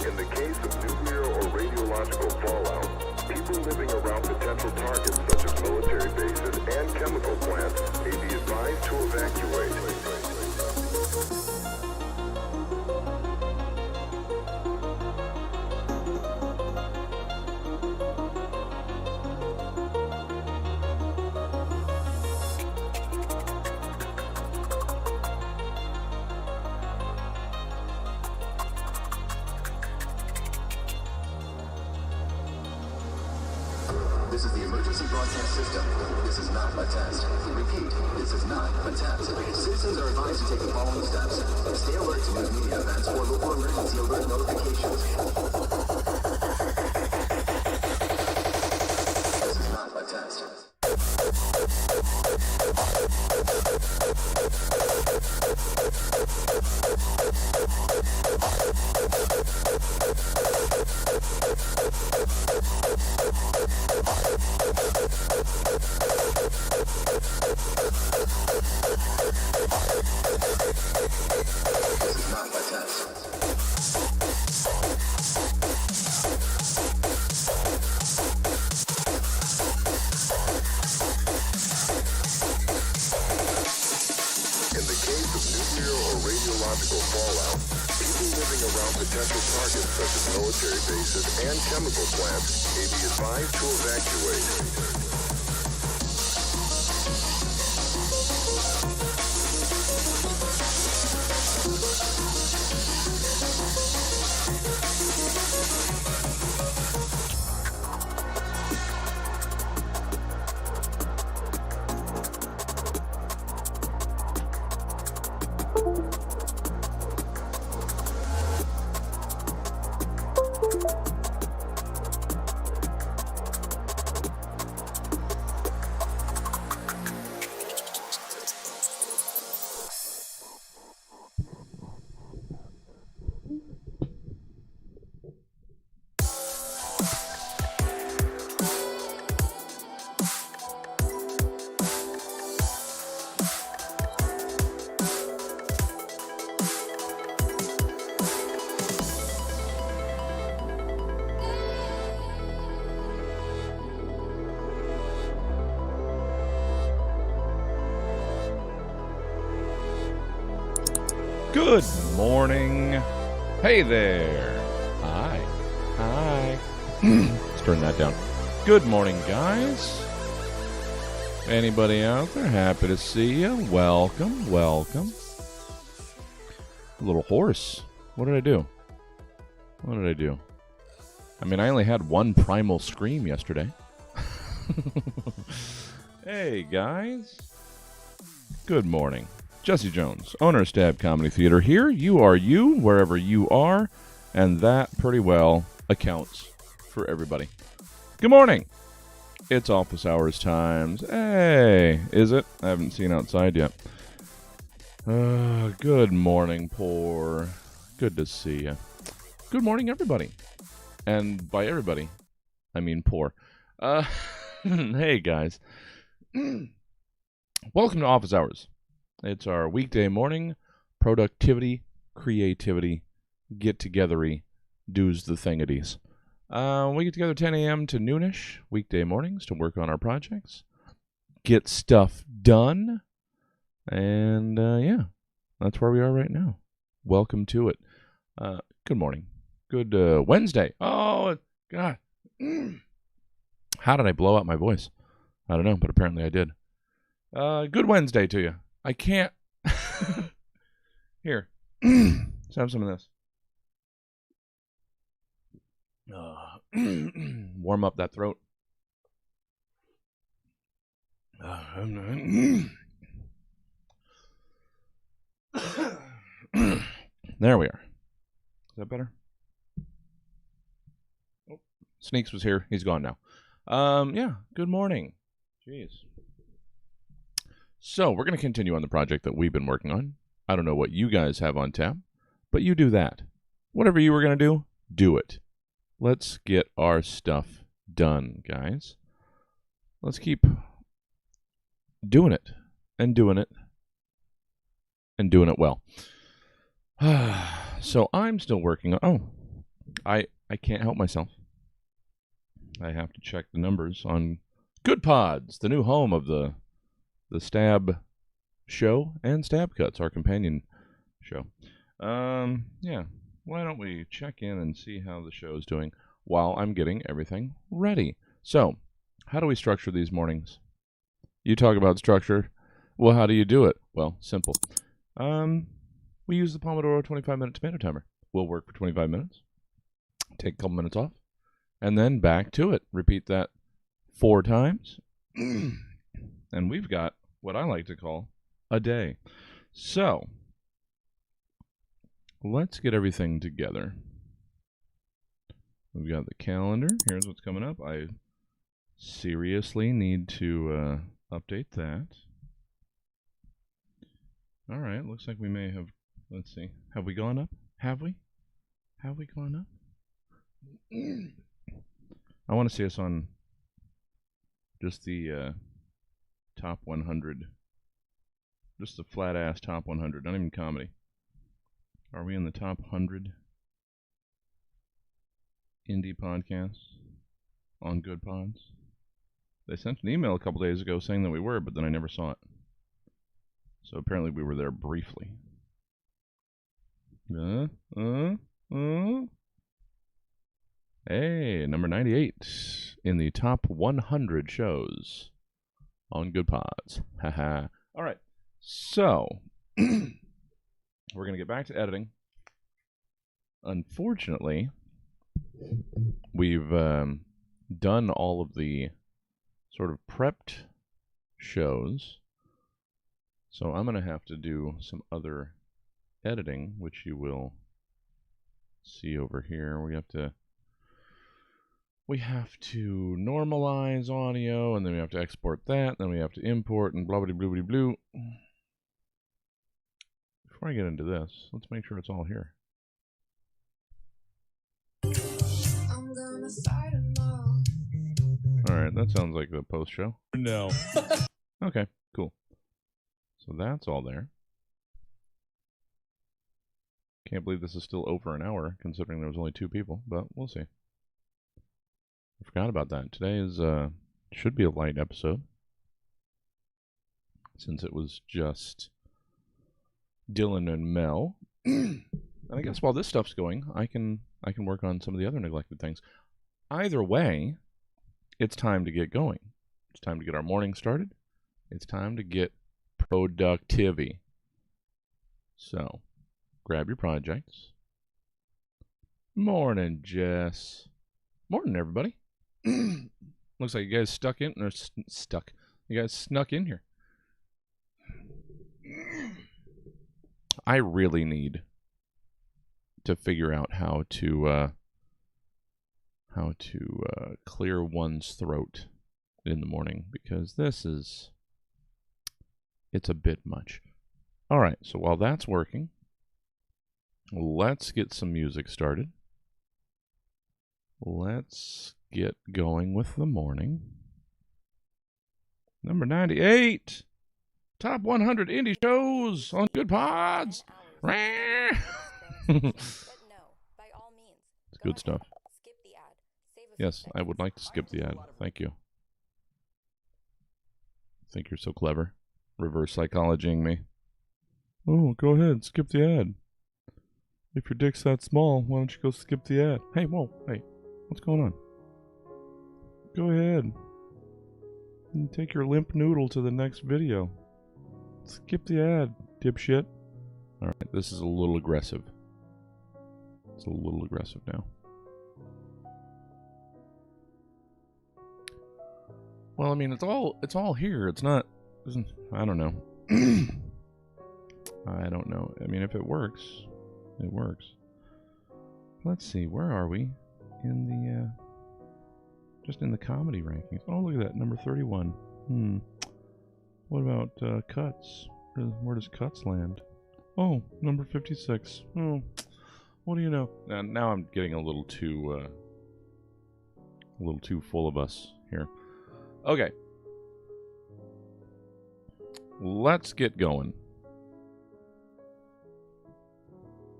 In the case of nuclear or radiological fallout, people living around potential targets such as military bases and chemical plants may be advised to evacuate. This is the emergency broadcast system. This is not a test. Repeat, this is not a test. Citizens are advised to take the following steps. Stay alert to news media events or local emergency alert notifications. This is not a test. Fallout. People living around potential targets such as military bases and chemical plants may be advised to evacuate. Good morning. Hey there. Hi. Hi. Let's turn that down. Good morning, guys. Anybody out there? Happy to see you. Welcome. Welcome. A little hoarse. What did I do? What did I do? I mean, I only had one primal scream yesterday. Hey, guys. Good morning. Jesse Jones, owner of Stab Comedy Theater here. You are you, wherever you are, and that pretty well accounts for everybody. Good morning. It's office hours times. Hey, is it? I haven't seen outside yet. Good morning, poor. Good to see you. Good morning, everybody. And by everybody, I mean poor. Hey, guys. Welcome to Office Hours. It's our weekday morning productivity, creativity, get-togethery, do's the thingadies. We get together 10 a.m. to noonish weekday mornings to work on our projects, get stuff done, and yeah, that's where we are right now. Welcome to it. Good morning. Good Wednesday. Oh, God. How did I blow out my voice? I don't know, but apparently I did. Good Wednesday to you. I can't. Here. Let's have some of this. Warm up that throat. There we are. Is that better? Oh, Sneaks was here. He's gone now. Yeah, good morning. Jeez. So, we're going to continue on the project that we've been working on. I don't know what you guys have on tap, but you do that. Whatever you were going to do it. Let's get our stuff done, guys. Let's keep doing it and doing it and doing it well. So, I'm still working on... Oh, I can't help myself. I have to check the numbers on Good Pods, the new home of the Stab show and Stab Cuts, our companion show. Yeah, why don't we check in and see how the show is doing while I'm getting everything ready. So, how do we structure these mornings? You talk about structure. Well, how do you do it? Well, simple. We use the Pomodoro 25-minute tomato timer. We'll work for 25 minutes, take a couple minutes off, and then back to it. Repeat that 4 times. And we've got what I like to call a day. So, let's get everything together. We've got the calendar. Here's what's coming up. I seriously need to update that. All right, looks like we may have, let's see. Have we gone up? Have we? Have we gone up? I want to see us on just the top 100. Just the flat-ass top 100, not even comedy. Are we in the top 100 indie podcasts on Good Pods? They sent an email a couple days ago saying that we were, but then I never saw it. So apparently we were there briefly. Hey, number 98 in the top 100 shows on Good Pods. Haha. All right. So, we're going to get back to editing. Unfortunately, we've done all of the sort of prepped shows. So I'm going to have to do some other editing, which you will see over here. We have to normalize audio, and then we have to export that, then we have to import, and blah, blah, blah, blah, blah. Before I get into this, let's make sure it's all here. Alright, that sounds like the post show. No. Okay, cool. So that's all there. Can't believe this is still over an hour, considering there was only 2 people, but we'll see. I forgot about that. Today is should be a light episode, since it was just Dylan and Mel. And I guess while this stuff's going, I can work on some of the other neglected things. Either way, it's time to get going. It's time to get our morning started. It's time to get productivity. So, grab your projects. Morning, Jess. Morning, everybody. Looks like you guys stuck in, or stuck. You guys snuck in here. I really need to figure out how to clear one's throat in the morning, because it's a bit much. All right, so while that's working, let's get some music started. Let's get going with the morning. Number 98, top 100 indie shows on Good Pods. It's good stuff. Yes, I would like to skip the ad. Thank you. I think you're so clever. Reverse psychologying me. Oh, go ahead, skip the ad. If your dick's that small, why don't you go skip the ad? Hey, whoa, hey, what's going on? Go ahead. And take your limp noodle to the next video. Skip the ad, dipshit. Alright, this is a little aggressive. It's a little aggressive now. Well, I mean, it's all here. It's not, I don't know. I don't know. I mean, if it works, it works. Let's see, where are we in the, just in the comedy rankings? Oh, look at that, number 31. What about Cuts? Where does Cuts land? Oh, number 56. Oh, what do you know? Now I'm getting a little too full of us here. Okay. Let's get going.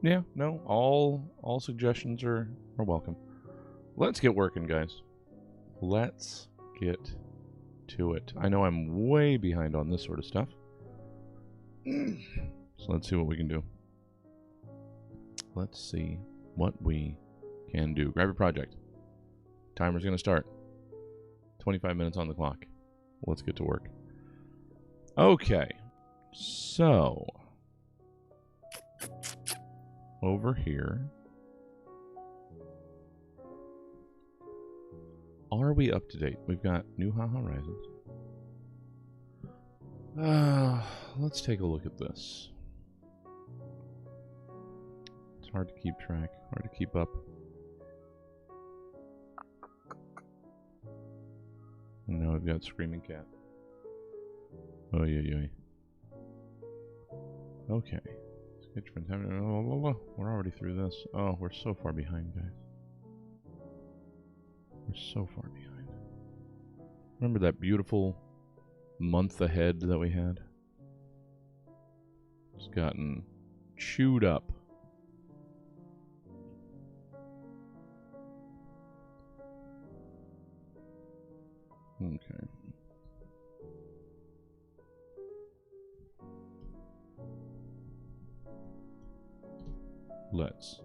Yeah, no, all suggestions are welcome. Let's get working, guys. Let's get to it. I know I'm way behind on this sort of stuff. So let's see what we can do. Let's see what we can do. Grab your project. Timer's going to start. 25 minutes on the clock. Let's get to work. Okay. So, over here. Are we up to date? We've got New Horizons. Let's take a look at this. It's hard to keep track, hard to keep up. And now we've got Screaming Cat. Oh, yeah. Okay. Sketch friends having. We're already through this. Oh, we're so far behind, guys. We're so far behind. Remember that beautiful month ahead that we had? It's gotten chewed up. Okay. Let's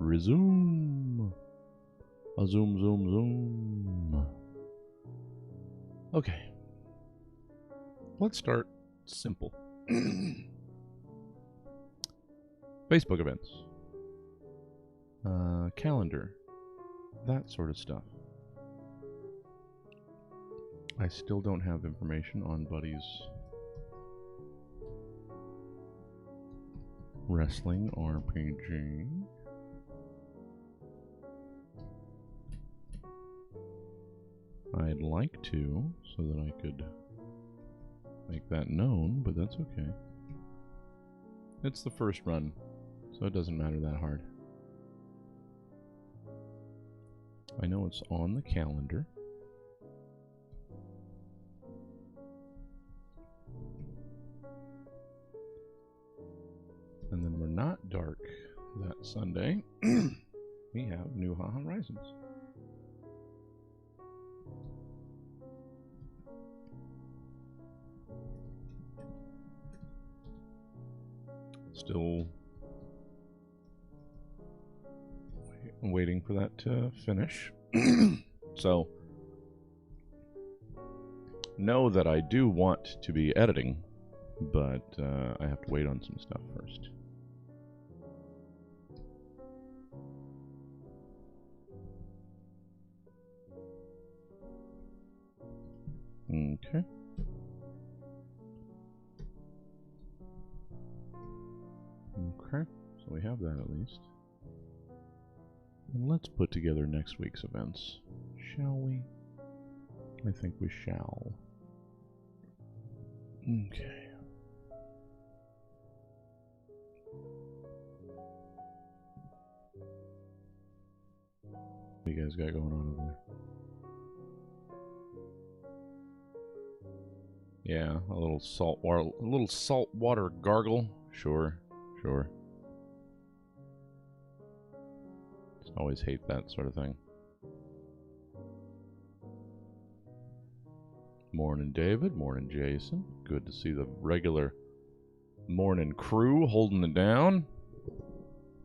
resume. A zoom. Okay. Let's start simple. Facebook events. Calendar. That sort of stuff. I still don't have information on Buddy's wrestling RPG. I'd like to, so that I could make that known, but that's okay. It's the first run, so it doesn't matter that hard. I know it's on the calendar. And then we're not dark that Sunday. We have New Horizons. Still waiting for that to finish. So, know that I do want to be editing, but I have to wait on some stuff first. Okay. Okay, so we have that at least. And let's put together next week's events, shall we? I think we shall. Okay. What do you guys got going on over there? Yeah, a little salt water gargle. Sure, sure. Always hate that sort of thing. Morning, David. Morning, Jason. Good to see the regular morning crew holding it down.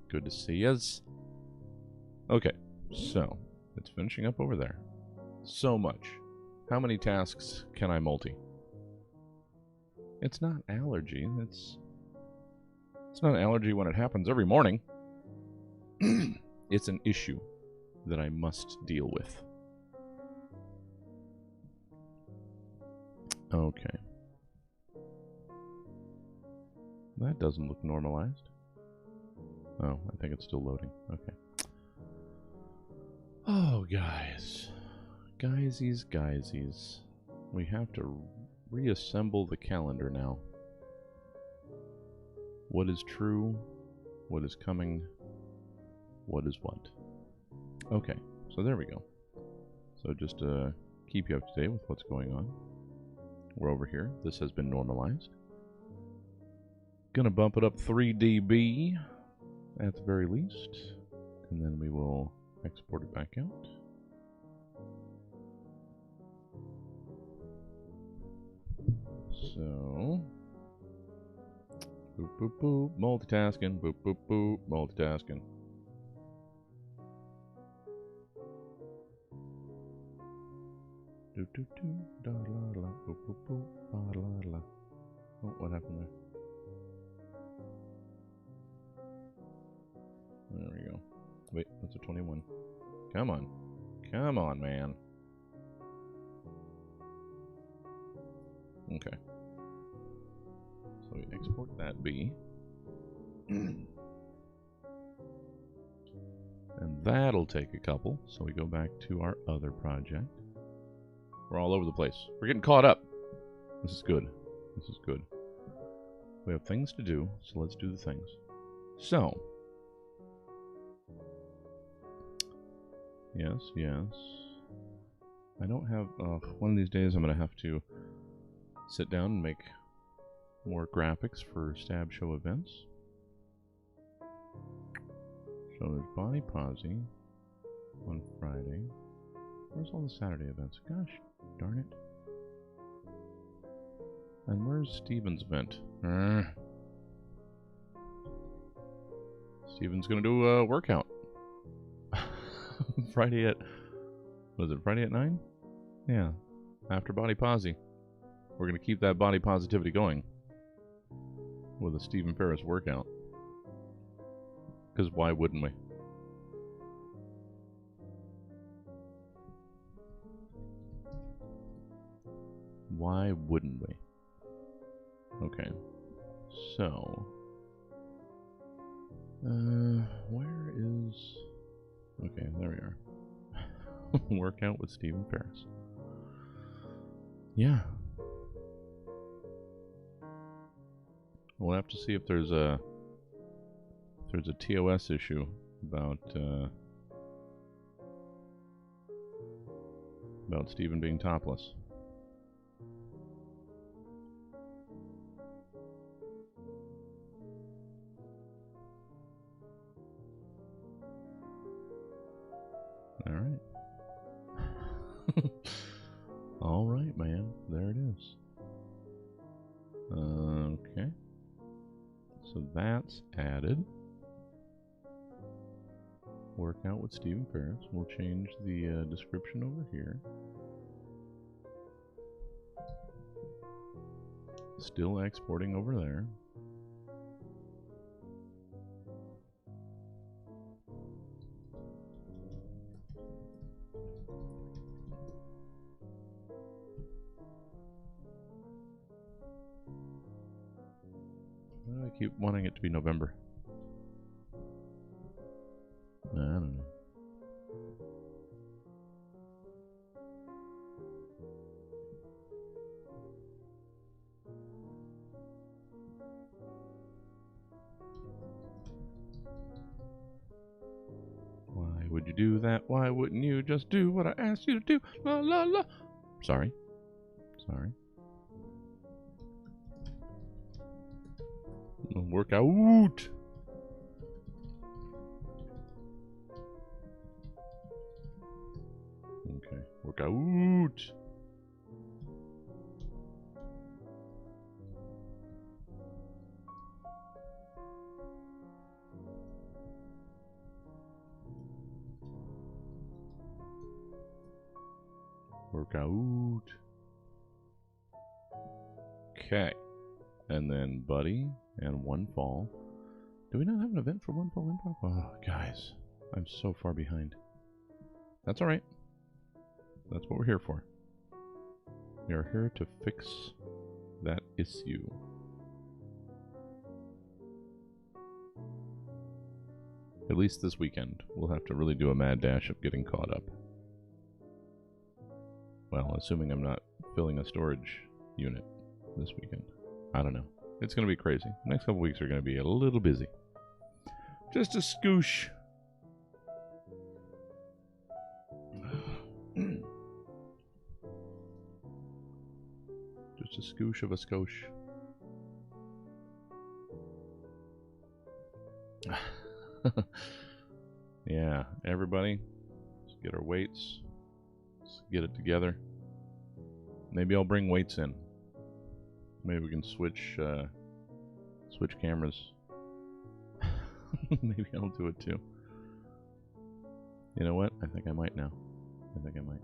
Good to see us. Okay, so it's finishing up over there. So much. How many tasks can I multi? It's not allergy. It's not allergy when it happens every morning. It's an issue that I must deal with. Okay. That doesn't look normalized. Oh, I think it's still loading. Okay. Oh, guys. Guysies. We have to reassemble the calendar now. What is true? What is coming? What is what? Okay, so there we go. So just to keep you up to date with what's going on, we're over here. This has been normalized. Gonna bump it up 3 dB at the very least, and then we will export it back out. So, boop boop boop, multitasking, boop boop boop, multitasking. Do do do da la la boop boop boop ba la la. Oh, what happened there? There we go. Wait, that's a 21. Come on. Come on, man. Okay. So we export that B. And that'll take a couple. So we go back to our other project. We're all over the place. We're getting caught up. This is good. This is good. We have things to do, so let's do the things. So. Yes. I don't have... one of these days I'm going to have to sit down and make more graphics for Stab Show events. So there's Body Posy on Friday. Where's all the Saturday events? Gosh darn it. And where's Steven's event? Steven's gonna do a workout. Friday at... Was it Friday at 9? Yeah. After Body Posy. We're gonna keep that body positivity going. With a Stephen Ferris workout. Because why wouldn't we? Why wouldn't we? Okay. So. Where is... Okay, there we are. Workout with Stephen Ferris. Yeah. We'll have to see if there's a TOS issue about Stephen being topless. All right. All right, man. There it is. Okay. So that's added. Workout with Stephen Ferris. We'll change the description over here. Still exporting over there. I keep wanting it to be November. I don't know. Why would you do that? Why wouldn't you just do what I asked you to do? La la la. Sorry. Sorry. Workout. Okay, workout. Workout. Okay. And then Buddy and One Fall. Do we not have an event for One Fall Improv? Oh, guys. I'm so far behind. That's alright. That's what we're here for. We are here to fix that issue. At least this weekend. We'll have to really do a mad dash of getting caught up. Well, assuming I'm not filling a storage unit this weekend. I don't know. It's going to be crazy. The next couple weeks are going to be a little busy. Just a scoosh. Just a scoosh of a skosh. Yeah, everybody, let's get our weights. Let's get it together. Maybe I'll bring weights in. Maybe we can switch cameras. Maybe I'll do it too. You know what? I think I might now. I think I might.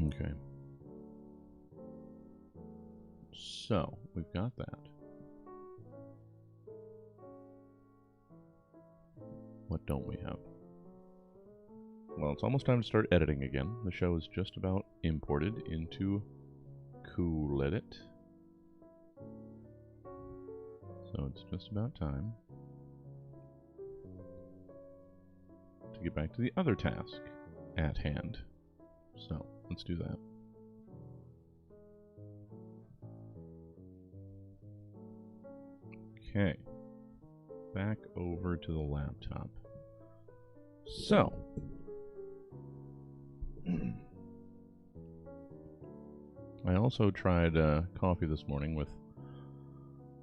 Okay. So, we've got that. What don't we have? Well, it's almost time to start editing again. The show is just about imported into Cool-Edit. So it's just about time to get back to the other task at hand. So, let's do that. Okay. Back over to the laptop. So, I also tried coffee this morning with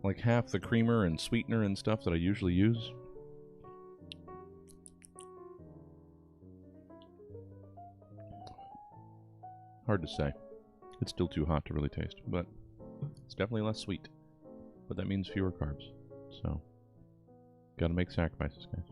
like half the creamer and sweetener and stuff that I usually use. Hard to say. It's still too hot to really taste, but it's definitely less sweet. But that means fewer carbs. So, gotta make sacrifices, guys.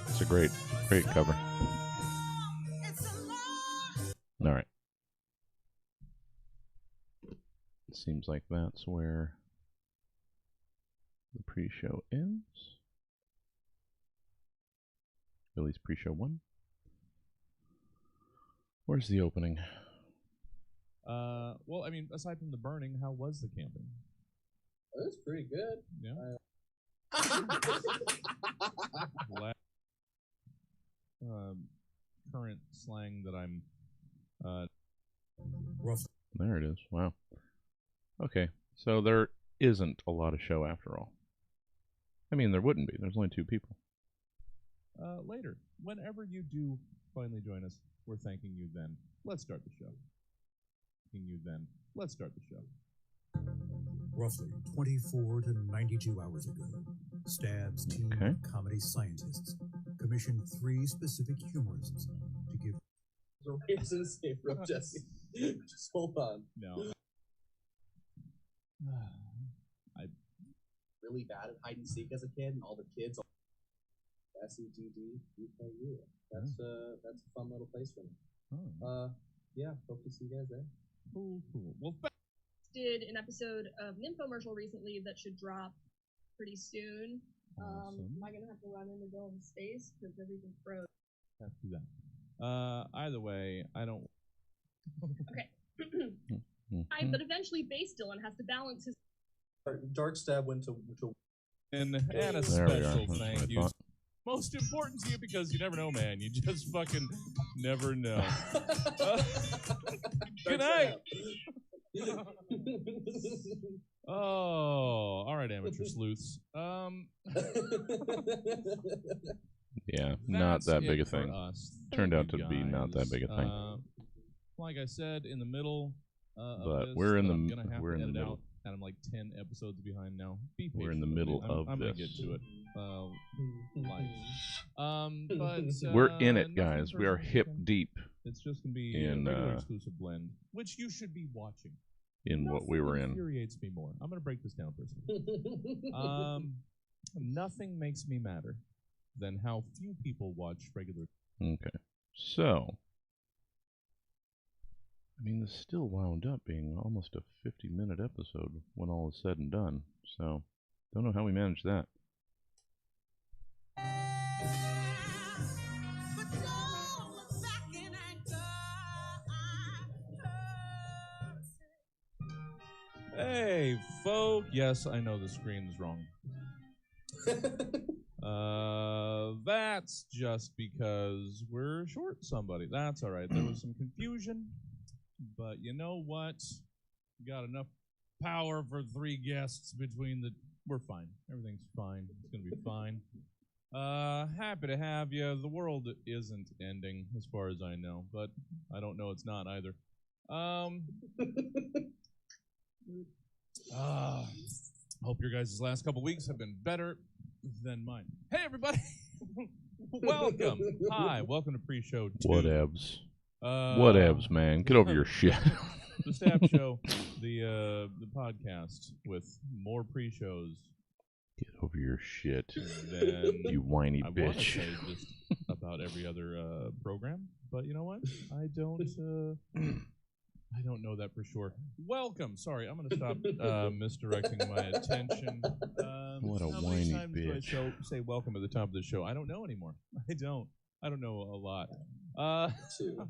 It's a great cover. All right. It seems like that's where the pre-show ends. At least pre-show 1. Where's the opening? Well, I mean, aside from the burning, how was the camping? It was pretty good. Yeah. Current slang that I'm There it is. Wow. Okay, so there isn't a lot of show after all. I mean, there wouldn't be. There's only 2 people. Later, whenever you do finally join us, we're thanking you then. Let's start the show. Thanking you then. Let's start the show. Roughly 24 to 92 hours ago, Stab's team Okay. of comedy scientists commissioned 3 specific humorists to give The reason safe room, Jesse. Just hold on. No. Really bad at hide and seek as a kid, and all the kids. SEGD, That's a fun little place for me. Yeah, hope to see you guys there. Cool. Well, did an episode of an infomercial recently that should drop pretty soon. Awesome. Am I gonna have to run in the middle of space because everything froze? have to do that. Either way, I don't. Okay. But eventually, Base Dylan has to balance his. Dark Stab went to And a There we are. special That's what I thank you. thought. Most important to you because you never know, man. You just fucking never know. Good night. Oh, all right, amateur sleuths. Yeah, not That's that big a it for thing. us. Turned Thank out you to be not that guys. big a thing. Like I said, in the middle But of this, we're in the I'm gonna have we're to in the edit middle. out, and I'm like 10 episodes behind now. Be We're in the patient with me. middle of I'm gonna this. get to it. Life. But We're in it, nothing guys. We are personal, hip okay? deep It's just gonna be in, a regular exclusive blend, which you should be watching. in what we were in. Infuriates me more. I'm gonna break this down for a second. Nothing makes me madder than how few people watch regular. Okay. So, I mean, this still wound up being almost a 50-minute episode when all is said and done. So, don't know how we managed that. Hey, folk. Yes, I know the screen's wrong. That's just because we're short somebody. That's all right. There was some confusion, but you know what? We got enough power for 3 guests between the. We're fine. Everything's fine. It's gonna be fine. Happy to have you. The world isn't ending, as far as I know, but I don't know it's not either. Hope your guys' last couple weeks have been better than mine. Hey, everybody! Welcome. Hi, welcome to pre-show 2. Whatevs. Whatevs, man. Get over your shit. The Stab Show, the podcast with more pre-shows Get over your shit. than You whiny I want to bitch. say just about every other program. But you know what? I don't know that for sure. Welcome. Sorry, I'm going to stop misdirecting my attention. What a how whiny many times do I bitch. say welcome at the top of the show? I don't know anymore. I don't know a lot. Two.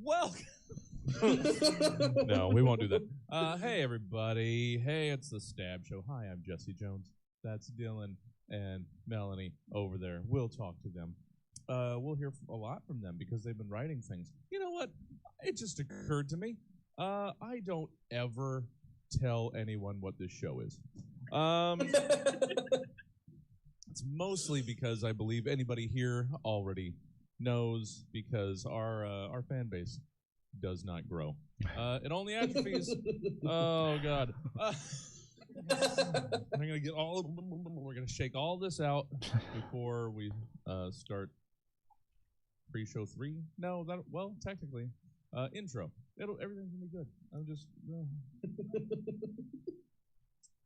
Welcome. No, we won't do that. Hey, everybody. Hey, it's the Stab Show. Hi, I'm Jesse Jones. That's Dylan and Melanie over there. We'll talk to them. We'll hear a lot from them because they've been writing things. You know what? It just occurred to me. I don't ever tell anyone what this show is. It's mostly because I believe anybody here already knows because our fan base does not grow. It only atrophies. Oh God. We're gonna shake all this out before we start pre-show 3. No, technically, intro. Everything's gonna be good. I'm just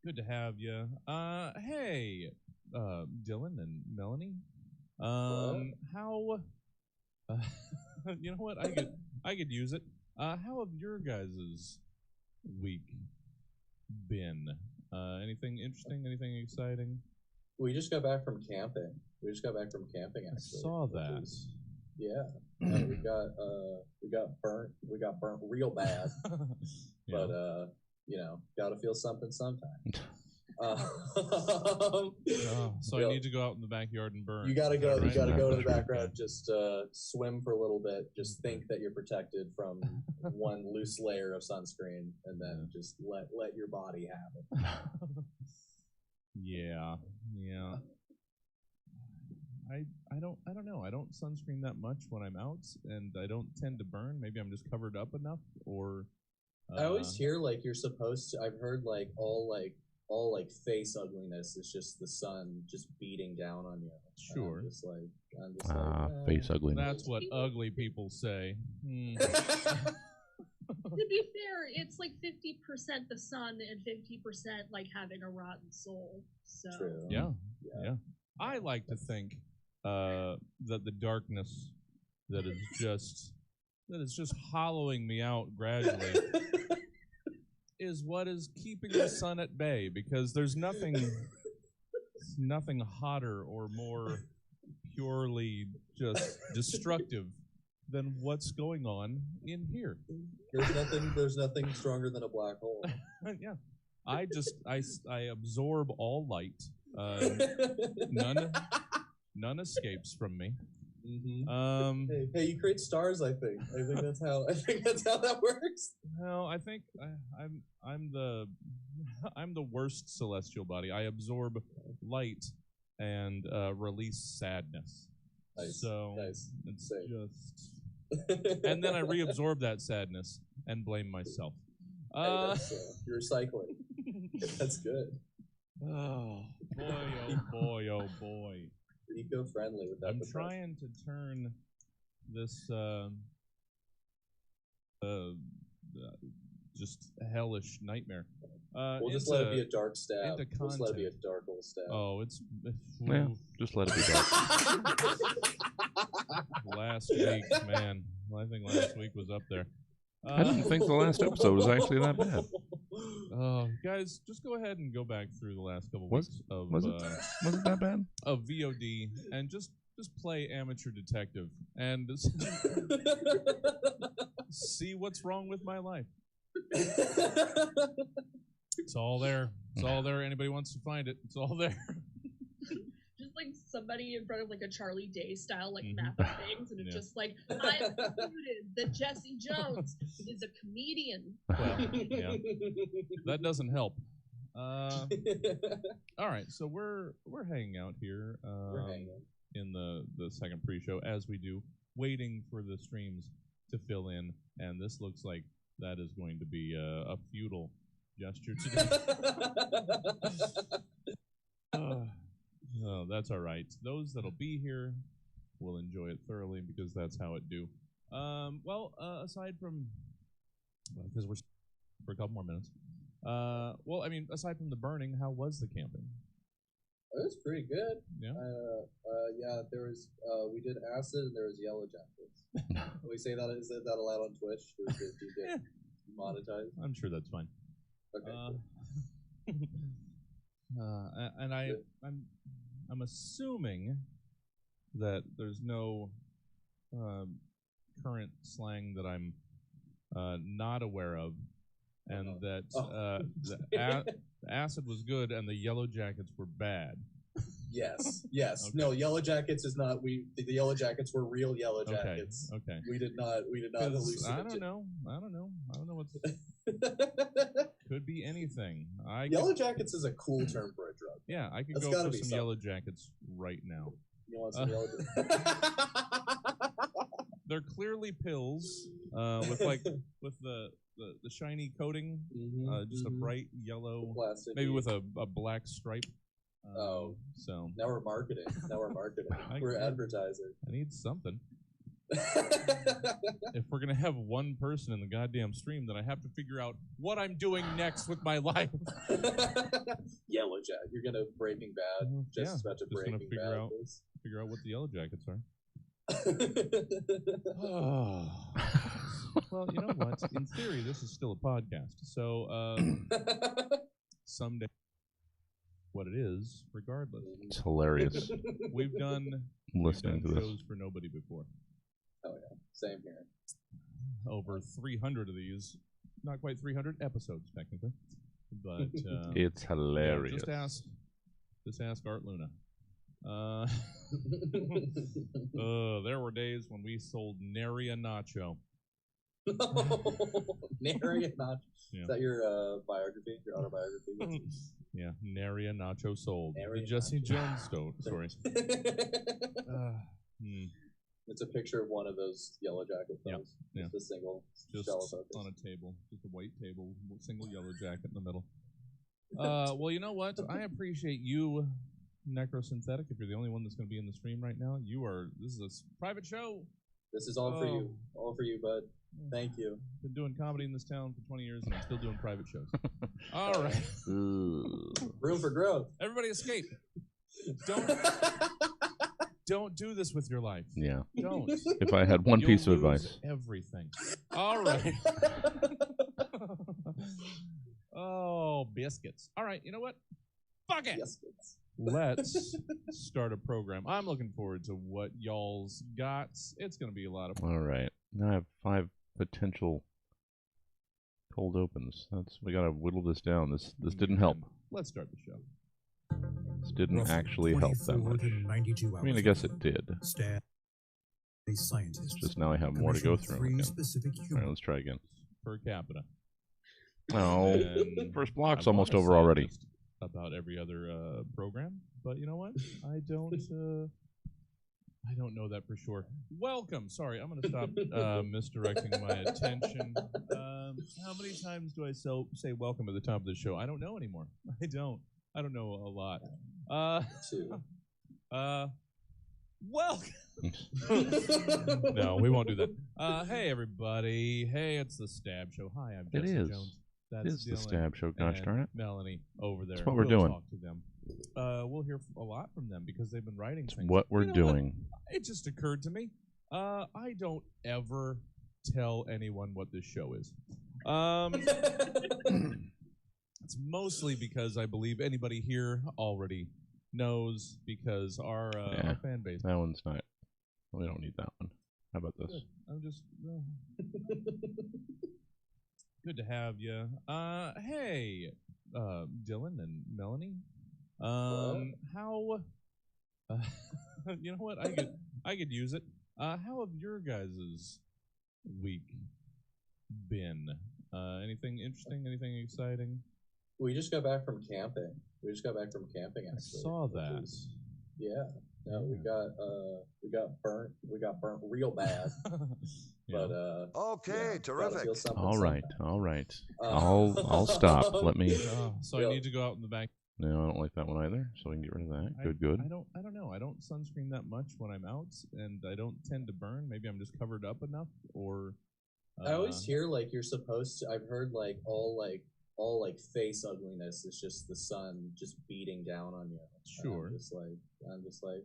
good to have you. Hey, Dylan and Melanie. How? You know what? I could use it. How have your guys' week been? Anything interesting? Anything exciting? We just got back from camping. Actually. I saw that. Yeah. We got burnt. We got burnt real bad. Yeah. But gotta feel something sometime. So I need to go out in the backyard and burn. You gotta go. Right? You gotta go to the Sure. background. Just swim for a little bit. Just think that you're protected from one loose layer of sunscreen, and then just let your body have it. Yeah. I don't know. I don't sunscreen that much when I'm out, and I don't tend to burn. Maybe I'm just covered up enough, or I always hear like you're supposed to. I've heard like all face ugliness is just the sun just beating down on you. Sure. I'm just like Face ugliness. That's what ugly people say. To be fair, it's like 50% the sun and 50% like having a rotten soul. So True. Yeah. I like to think that the darkness that is just hollowing me out gradually is what is keeping the sun at bay, because there's nothing hotter or more purely just destructive than what's going on in here. There's nothing stronger than a black hole. Yeah. I absorb all light. None escapes from me. Mm-hmm. Hey, you create stars. I think that's how that works. No, I think I'm the worst celestial body. I absorb light and release sadness. Nice. So nice. it's Same. just, and then I reabsorb that sadness and blame myself. You're recycling. That's good. Oh boy, oh boy. Eco-friendly with that. I'm trying to turn this just hellish nightmare. We'll just let it be a dark stab. We'll just let it be a dark old stab. Oh, it's Yeah, just let it be dark. last week, man. I think last week was up there. I didn't think the last episode was actually that bad. Guys, just go ahead and go back through the last couple Was- weeks of Was it that bad? of VOD and just play amateur detective and see what's wrong with my life. It's all there. It's all there. Anybody wants to find it, it's all there. just like somebody in front of like a Charlie Day style like map of things, and it's just like I concluded that Jesse Jones is a comedian. Well, yeah, that doesn't help. All right, so we're hanging out here in the second pre-show as we do, waiting for the streams to fill in, and this looks like that is going to be a futile gesture today. Oh, that's all right. Those that'll be here will enjoy it thoroughly because that's how it do. Aside from, because we're for a couple more minutes. Aside from the burning, how was the camping? It was pretty good. Yeah. There was we did acid and there was yellow jackets. We say that, is that allowed on Twitch? Do you get monetized? I'm sure that's fine. Okay. I'm assuming that there's no current slang that I'm not aware of, and that the acid was good and the yellow jackets were bad. Yes. Okay. No, yellow jackets is not. The yellow jackets were real yellow jackets. Okay. We did not hallucinate. I don't know what's. Could be anything. Yellow jackets is a cool term for a drug. Yeah, I could That's go gotta for be some something. yellow jackets right now. You want some yellow jackets? They're clearly pills with the shiny coating, just a bright yellow, Plastic. maybe with a black stripe. So Now we're marketing. We're advertising. I need something. If we're gonna have one person in the goddamn stream, then I have to figure out what I'm doing next with my life. Yellow jacket. You're gonna Breaking Bad. Just about to just gonna Breaking Bad. figure out what the yellow jackets are. Well, you know what? In theory, this is still a podcast, so someday, what it is, regardless. It's hilarious We've done listening to this. shows for nobody before. Oh yeah, same here. Over 300 of these, not quite 300 episodes technically. But It's yeah, hilarious. just ask Art Luna. There were days when we sold nary a nacho. Nary a nacho. Yeah. Is that your biography, your autobiography? Yeah, nary a nacho sold. Nary The a Jesse nacho. Jones story. It's a picture of one of those yellow jacket Yeah, fellas. yeah. Just a single Just shell of focus. on a table, just a white table, single yellow jacket in the middle. Well, you know what? I appreciate you, Necrosynthetic. If you're the only one that's going to be in the stream right now, this is a private show. This is all for you. All for you, bud. Thank you. Been doing comedy in this town for 20 years, and I'm still doing private shows. All right. Room for growth. Everybody escape. Don't do this with your life. Yeah. Don't. If I had one You'll piece of lose advice. everything. All right. Oh, biscuits. All right, you know what? Fuck it. Biscuits. Let's start a program. I'm looking forward to what y'all's got. It's going to be a lot of fun. All right. Now I have 5 potential cold opens. We gotta whittle this down. This didn't help. Let's start the show. This didn't Roughly actually help that 24 much. to 92 I mean, I hours guess ago, it did. Staff, a scientist, Just now I have more to go through. commissioned 3 Again. specific All right, humans. let's try again. Per capita. Oh, And first block's I almost wanna over say already. just about every other program, but you know what? I don't know that for sure. Welcome. Sorry, I'm going to stop misdirecting my attention. How many times do I say welcome at the top of the show? I don't know anymore. I don't know a lot. 2. Welcome. No, we won't do that. Hey, everybody. Hey, it's the Stab Show. Hi, I'm It Jesse is. Jones. It is the Dylan Stab Show, gosh and darn it. Melanie over there. That's what we're We'll doing. Talk to them. We'll hear a lot from them because they've been writing things. What we're You know doing. It just occurred to me. I don't ever tell anyone what this show is. It's mostly because I believe anybody here already knows because our fan base. That one's not. We don't need that one. How about this? Good. I'm just good to have you. Hey, Dylan and Melanie. How? You know what? I could use it. How have your guys' week been? Anything interesting? Anything exciting? We just got back from camping. Actually. I saw that. Yeah. No, we got burnt. We got burnt real bad. Yeah. But Okay, yeah, gotta terrific. feel something All right, somehow. all right. Uh, I'll stop. Let me. So I need to go out in the back. No, I don't like that one either. So we can get rid of that. Good. I don't know. I don't sunscreen that much when I'm out, and I don't tend to burn. Maybe I'm just covered up enough, or I always hear like you're supposed to. I've heard like all face ugliness is just the sun just beating down on you. Sure. I'm just like,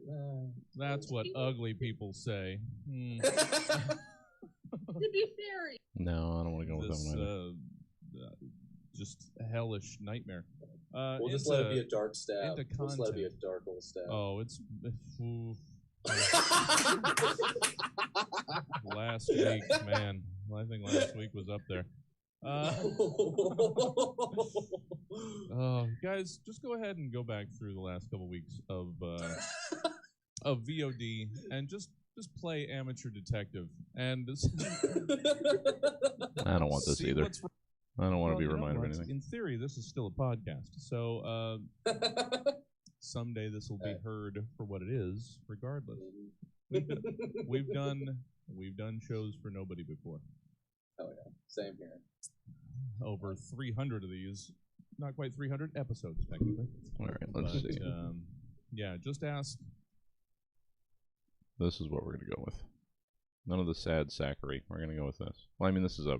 that's what ugly people say. Hmm. To be fair, No, I don't want to go with that This, one either. just a hellish nightmare. we'll just let it be a dark stab. into We'll just let it be a content. dark old stab. Oh, oof. Last week, man. I think last week was up there. Guys, just go ahead and go back through the last couple weeks of VOD and just play amateur detective and I don't want this see either. what's I don't want to Well, be you know reminded of what? anything. In theory, this is still a podcast, so someday this will be heard for what it is, regardless. We've done shows for nobody before. Oh yeah, same here. Over 300 of these, not quite 300 episodes technically. All right, let's But, see. yeah, just ask. This is what we're going to go with. None of the sad sackery. We're going to go with this. Well, I mean, this is a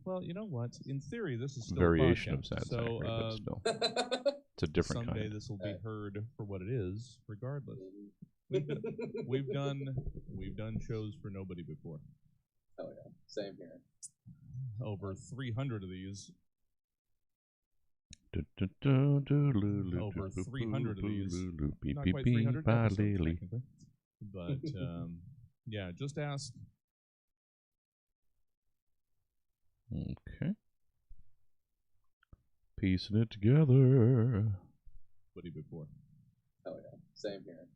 Well, you know what? In theory, this is still variation a of podcast, sad so sackery, but still. It's a different someday kind. this will be heard for what it is, regardless. We've done shows for nobody before. Oh yeah, same here. Over 300 of these. Over 300 of these. Not quite 300 episodes, technically. But, yeah, just ask. Okay. Piecing it together. Buddy before. Oh yeah, same here.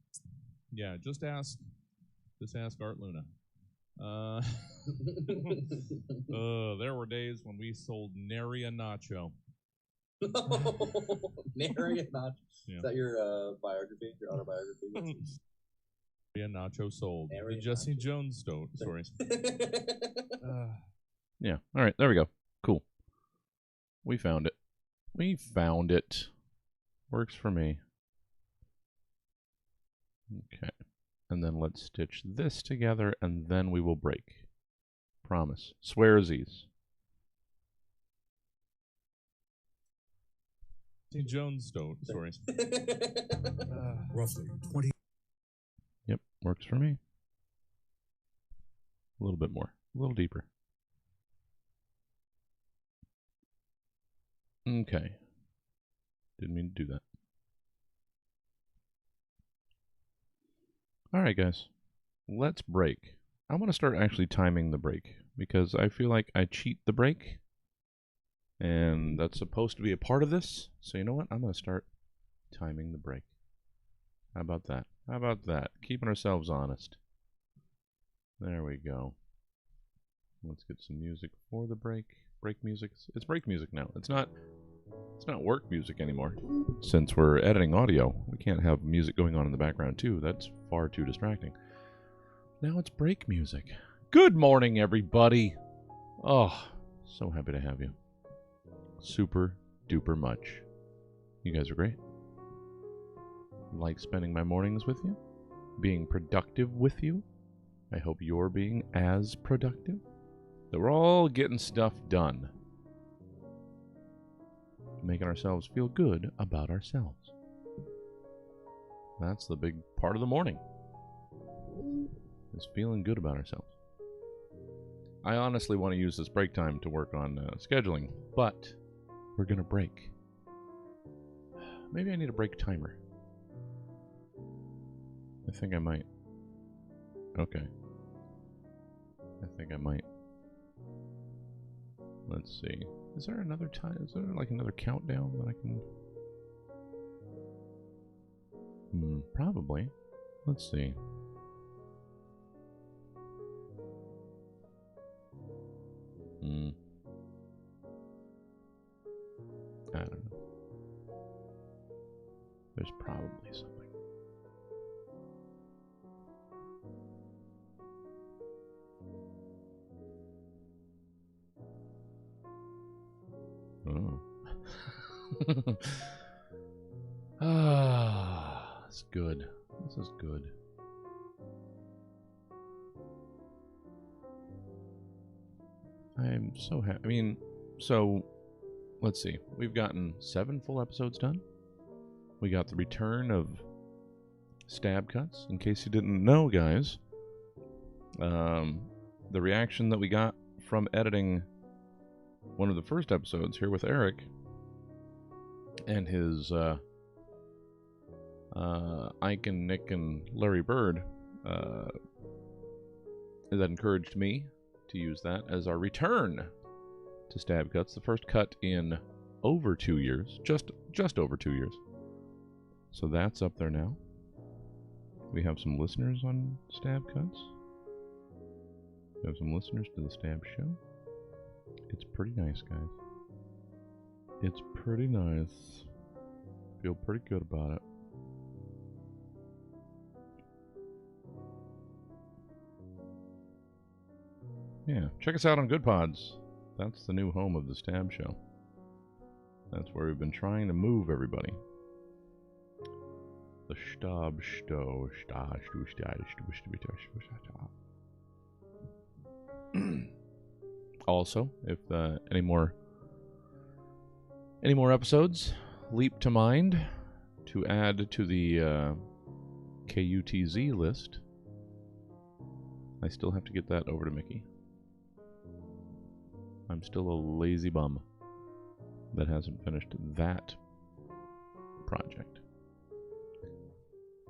Yeah, just ask Art Luna. There were days when we sold nary a nacho. Nary a nacho. Yeah. Is that your biography, your autobiography? Nary a nacho sold. Nary The a Jesse nacho. Jones story. Yeah. All right. There we go. Cool. We found it. We found it. Works for me. Okay. And then let's stitch this together, and then we will break. Promise. Swearsies. Jesse Jones story. Roughly 20. Yep. Works for me. A little bit more. A little deeper. Okay. Didn't mean to do that. All right, guys. Let's break. I want to start actually timing the break because I feel like I cheat the break. And that's supposed to be a part of this. So you know what? I'm going to start timing the break. How about that? How about that? Keeping ourselves honest. There we go. Let's get some music for the break. Break music. It's break music now. It's not work music anymore. Since we're editing audio, we can't have music going on in the background too. That's far too distracting. Now it's break music. Good morning, everybody. Oh, so happy to have you. Super duper much. You guys are great. Like spending my mornings with you. Being productive with you. I hope you're being as productive. That we're all getting stuff done. Making ourselves feel good about ourselves. That's the big part of the morning. Is feeling good about ourselves. I honestly want to use this break time to work on scheduling, but we're going to break. Maybe I need a break timer. I think I might. Okay. I think I might. Let's see. Is there another time? Is there like another countdown that I can... probably. Let's see. I don't know. There's probably something. Oh. It's good. This is good. I'm so happy. I mean, so let's see. We've gotten 7 full episodes done. We got the return of stab cuts. In case you didn't know, guys, the reaction that we got from editing one of the first episodes here with Eric and his Ike and Nick and Larry Bird, that encouraged me to use that as our return to stab cuts. The first cut in over 2 years, just over 2 years. So that's up there now. We have some listeners on stab cuts. We have some listeners to the stab show. It's pretty nice, guys. It's pretty nice. Feel pretty good about it. Yeah, check us out on Good Pods. That's the new home of the Stab Show. That's where we've been trying to move everybody. The Stab Show. Also, if any more episodes leap to mind to add to the KUTZ list, I still have to get that over to Mickey. I'm still a lazy bum that hasn't finished that project.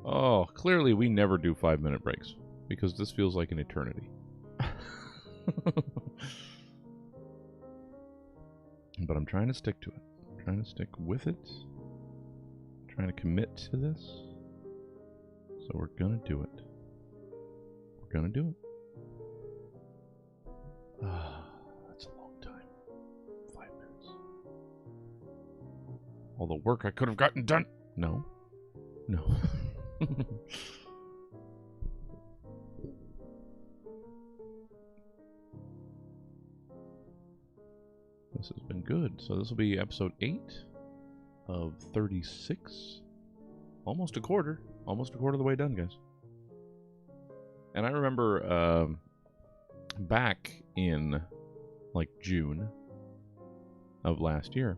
Oh, clearly we never do 5-minute breaks because this feels like an eternity. But I'm trying to stick to it. trying to stick with it. Trying to commit to this. So we're gonna do it. We're gonna do it. That's a long time. 5 minutes. All the work I could have gotten done. No. No. This has been good. So this will be episode 8 of 36. Almost a quarter. Almost a quarter of the way done, guys. And I remember back in like June of last year,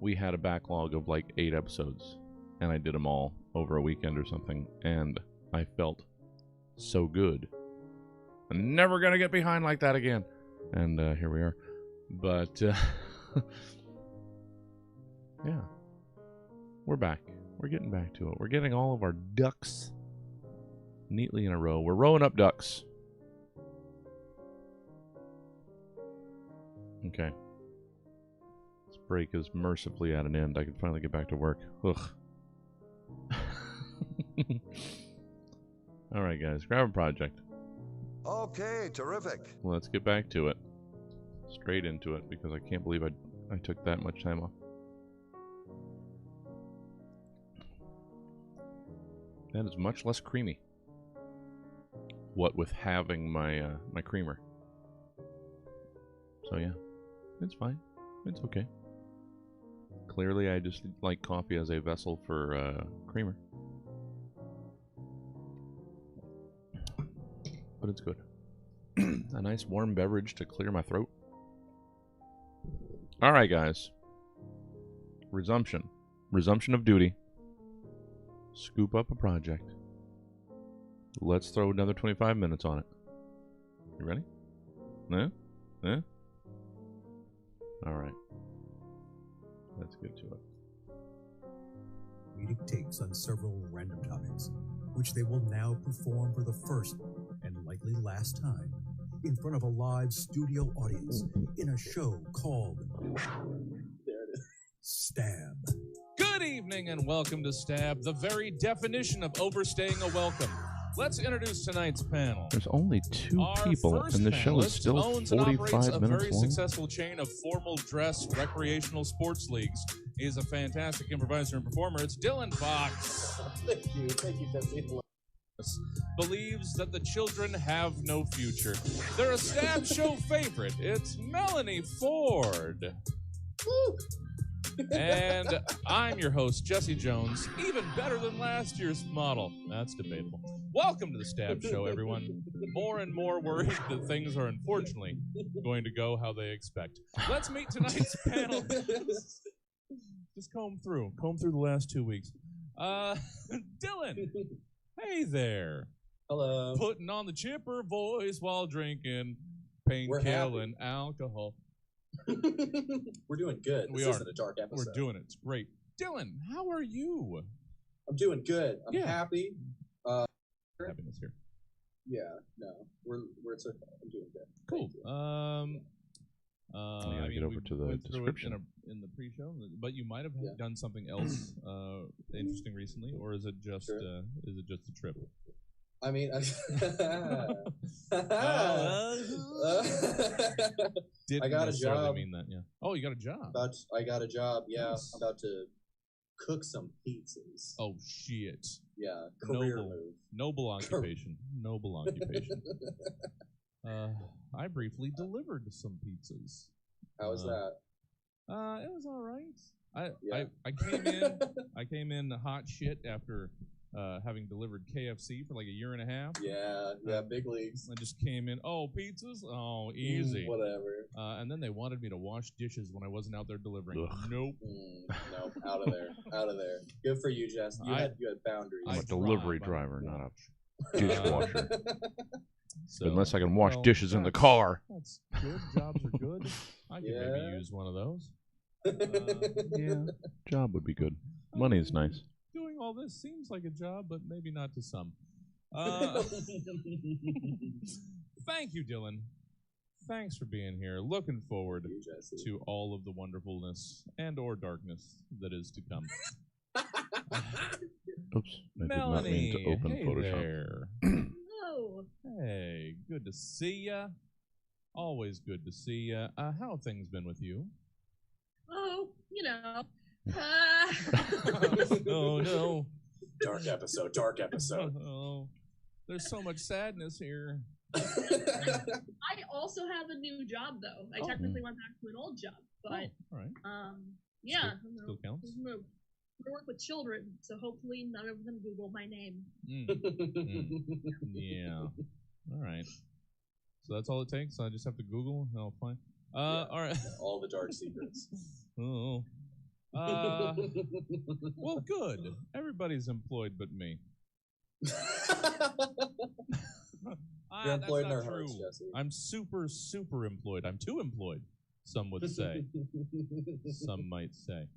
we had a backlog of like 8 episodes. And I did them all over a weekend or something. And I felt so good. I'm never going to get behind like that again. And here we are. But, yeah. We're back. We're getting back to it. We're getting all of our ducks neatly in a row. We're rowing up ducks. Okay. This break is mercifully at an end. I can finally get back to work. Ugh. Alright, guys. Grab a project. Okay, terrific. Let's get back to it. Straight into it, because I can't believe I took that much time off. That is much less creamy. What with having my my creamer. So yeah, it's fine. It's okay. Clearly, I just like coffee as a vessel for creamer. But it's good. A nice warm beverage to clear my throat. Alright, guys. Resumption. Resumption of duty. Scoop up a project. Let's throw another 25 minutes on it. You ready? Yeah? Yeah? Alright. Let's get to it. Comedic takes on several random topics, which they will now perform for the first and likely last time in front of a live studio audience in a show called Stab. Good evening and welcome to Stab, the very definition of overstaying a welcome. Let's introduce tonight's panel. There's only 2 Our people, first and the show is panelist still owns and operates 45 a minutes very long. successful chain of formal dress recreational sports leagues. He is a fantastic improviser and performer. It's Dylan Fox. Thank you, Jesse. Believes that the children have no future. They're a Stab show favorite. It's Melanie Ford. Woo! And I'm your host, Jesse Jones, even better than last year's model. That's debatable. Welcome to the Stab Show, everyone. More and more worried that things are unfortunately going to go how they expect. Let's meet tonight's panel. Just comb through the last 2 weeks. Dylan, hey there. Hello. Putting on the chipper voice while drinking We're painkiller and alcohol. We're doing good. We This are. isn't a dark episode. We're doing it. It's great. Dylan, how are you? I'm doing good. I'm Yeah. happy. Happiness here. Yeah, no. It's okay. I'm doing good. Cool. Thank you. gotta get over to the went through it description. in the pre-show, but you might have Yeah. done something else interesting recently, or is it just Sure. a trip? I mean, Didn't I got a necessarily job. mean that. Yeah. Oh, you got a job. I got a job. Yeah, Nice. I'm about to cook some pizzas. Oh shit. Yeah, career Noble. move. Noble occupation. Noble occupation. I briefly delivered some pizzas. How was that? It was all right. Yeah. I came in hot shit after having delivered KFC for like a year and a half. Yeah, big leagues. I just came in. Oh, pizzas? Oh, easy. Whatever. And then they wanted me to wash dishes when I wasn't out there delivering. Ugh. Nope. No, out of there, out of there. Good for you, Jess. You had boundaries. I'm I a delivery drive, I driver, not watch. a dishwasher. So, Unless I can wash well, dishes in the that's- car. That's good. Jobs are good. I could maybe Yeah. use one of those. Yeah, job would be good. Money is nice. Doing all this seems like a job, but maybe not to some. Thank you, Dylan. thanks for being here. Looking forward You, Jesse. to all of the wonderfulness and or darkness that is to come. Oops. I did not Melanie, mean to open hey Photoshop. there. Hello. Hey, good to see ya. Always good to see ya. How have things been with you? Oh, you know. Oh no. Dark episode, dark episode. Oh, there's so much sadness here. I also have a new job though. I Oh. technically went back to an old job, but All right. yeah, Still counts. I work with children, so hopefully none of them Google my name. Yeah. All right. So that's all it takes. I just have to Google. And I'll find. All right. All the dark secrets. Oh. Well, good. Everybody's employed but me. You're employed in that's our not hearts, true. Jesse. I'm super, super employed. I'm too employed, some would say. Some might say.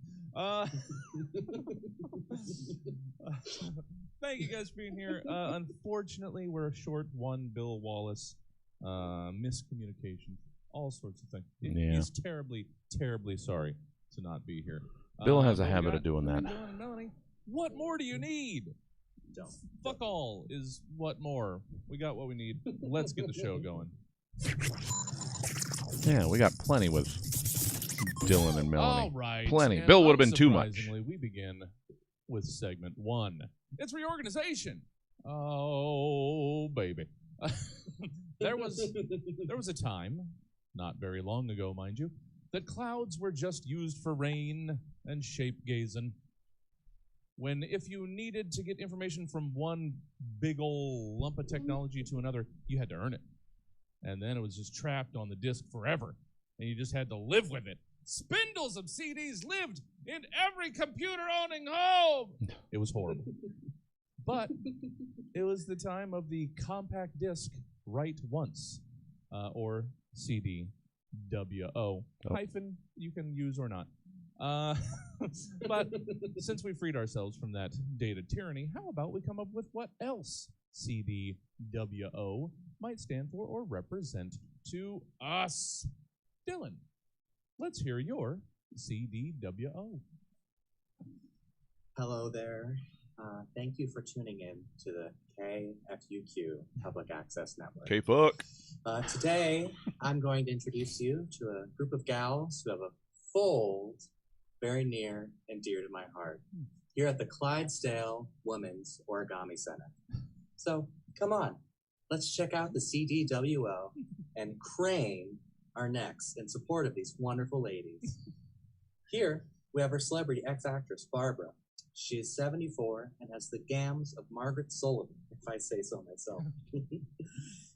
Thank you guys for being here. Unfortunately, we're short one Bill Wallace. Miscommunication, all sorts of things. Yeah. He's terribly, terribly sorry to not be here. Bill has a but we habit got of doing that. Dylan and Melanie. What more do you need? Don't. Fuck all is what more. We got what we need. Let's get the show going. Yeah, we got plenty with Dylan and Melanie. All right. Plenty. and Bill would have been too much. unsurprisingly, we begin with segment 1. It's reorganization. Oh, baby. there was a time, not very long ago, mind you, that clouds were just used for rain and shape gazing. When if you needed to get information from one big ol' lump of technology to another, you had to earn it. And then it was just trapped on the disk forever, and you just had to live with it. Spindles of CDs lived in every computer-owning home. It was horrible. But it was the time of the compact disc write once, or CDWO. Hyphen you can use or not. But since we freed ourselves from that data tyranny, how about we come up with what else CDWO might stand for or represent to us? Dylan, let's hear your CDWO. Hello there. Thank you for tuning in to the KFUQ Public Access Network. K-fuck. Today, I'm going to introduce you to a group of gals who have a fold very near and dear to my heart here at the Clydesdale Women's Origami Center. So, come on, let's check out the CDWO and crane our necks in support of these wonderful ladies. Here, we have our celebrity ex-actress, Barbara. She is 74 and has the gams of Margaret Sullivan, if I say so myself.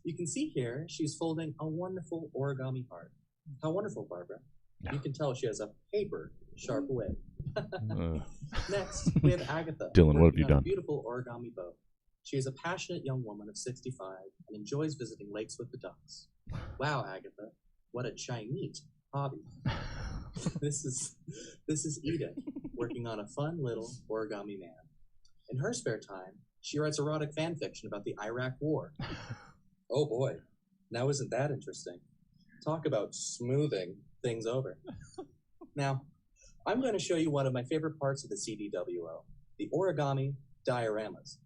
You can see here, she's folding a wonderful origami heart. How wonderful, Barbara. You can tell she has a paper sharp wit. Next, we have Agatha. Dylan, what have you working on a done? beautiful origami boat. She is a passionate young woman of 65 and enjoys visiting lakes with the ducks. Wow, Agatha, what a Chinese hobby. This is Edith, working on a fun little origami man. In her spare time, she writes erotic fan fiction about the Iraq War. Oh boy, now isn't that interesting? Talk about smoothing things over. Now, I'm going to show you one of my favorite parts of the CDWO, the origami dioramas.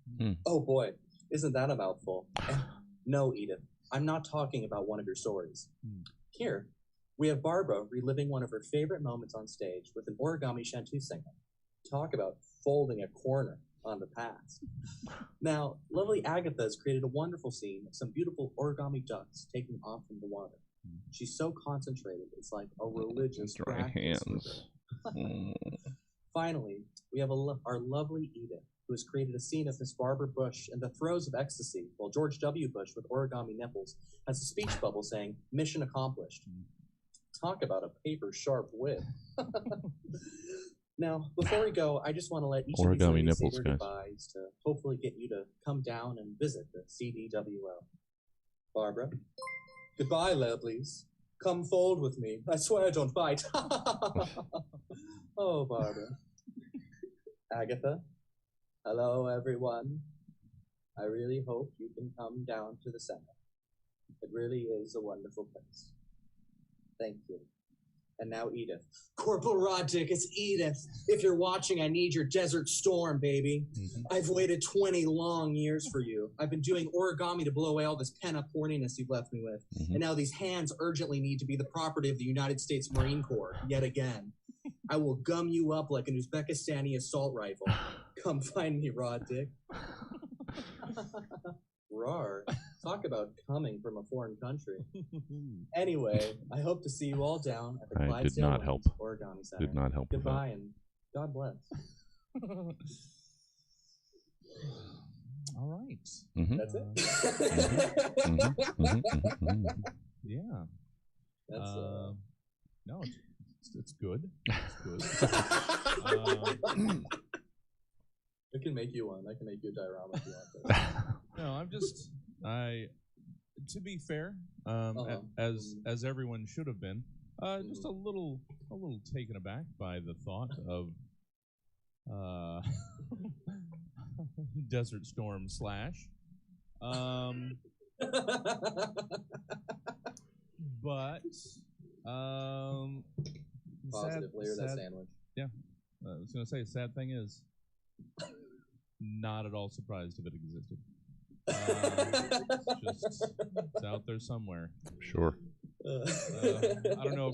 Oh boy, isn't that a mouthful? And no, Edith, I'm not talking about one of your stories. Here, we have Barbara reliving one of her favorite moments on stage with an origami shantou singer. Talk about folding a corner on the past. Now, lovely Agatha has created a wonderful scene of some beautiful origami ducks taking off from the water. She's so concentrated, it's like a religious Dry practice with her. hands. Finally, we have our lovely Edith, who has created a scene of Miss Barbara Bush in the throes of ecstasy, while George W. Bush, with origami nipples, has a speech bubble saying, "Mission accomplished." Talk about a paper-sharp wit. Now, before we go, I just want to let each of these Origami ladies nipples, say their guys. goodbyes to hopefully get you to come down and visit the CDWO. Barbara? Goodbye, lovelies. Come fold with me. I swear I don't bite. Oh, Barbara. Agatha? Hello, everyone. I really hope you can come down to the center. It really is a wonderful place. Thank you. And now Edith. Corporal Roddick, it's Edith. If you're watching, I need your Desert Storm, baby. I've waited 20 long years for you. I've been doing origami to blow away all this pent-up horniness you've left me with. And now these hands urgently need to be the property of the United States Marine Corps, yet again. I will gum you up like an Uzbekistani assault rifle. Come find me, Roddick. Rar. Talk about coming from a foreign country. Anyway, I hope to see you all down at the I did Clydesdale not help. Women's Origami Center. Did not help with that. Goodbye and God bless. All right. That's it. Yeah. That's No, it's good. It's good. I can make you one. I can make you a diorama if you want to. No, to be fair, as everyone should have been, just a little taken aback by the thought of Desert Storm slash. But Positive layer that sandwich. Yeah, I was gonna say, sad thing is, not at all surprised if it existed. It's out there somewhere. Sure. I don't know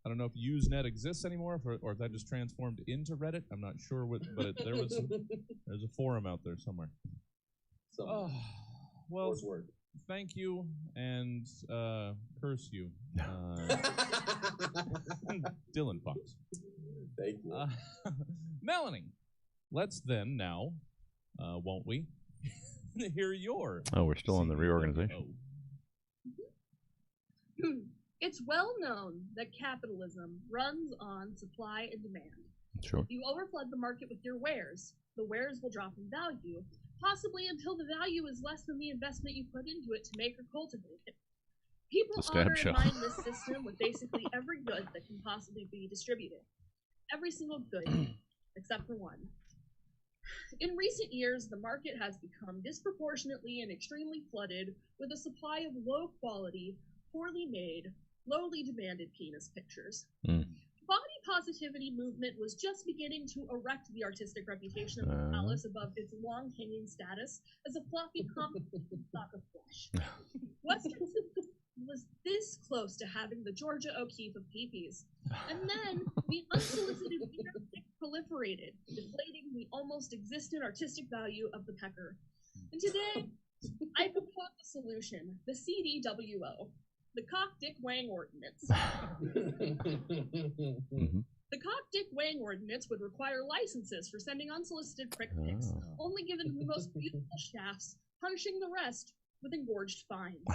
if Usenet exists anymore, or if that just transformed into Reddit. I'm not sure there's a forum out there somewhere. Well, thank you and curse you, Dylan Fox. Thank you, Melanie. Let's then now, won't we, hear your? Oh, we're still on the reorganization. It's well known that capitalism runs on supply and demand. Sure. If you overflood the market with your wares, the wares will drop in value, possibly until the value is less than the investment you put into it to make or cultivate it. People honor and mine this system with basically every good that can possibly be distributed. Every single good, except for one. In recent years, the market has become disproportionately and extremely flooded with a supply of low-quality, poorly made, lowly demanded penis pictures. Body positivity movement was just beginning to erect the artistic reputation of the phallus above its long-hanging status as a floppy stock of flesh. Western was this close to having the Georgia O'Keeffe of peepees, and then the unsolicited stick proliferated, deflating the almost existent artistic value of the pecker. And today, I propose a solution: the CDWO. The Cock Dick Wang Ordinance. The Cock Dick Wang Ordinance would require licenses for sending unsolicited prick pics, only given to the most beautiful shafts, punishing the rest with engorged fines.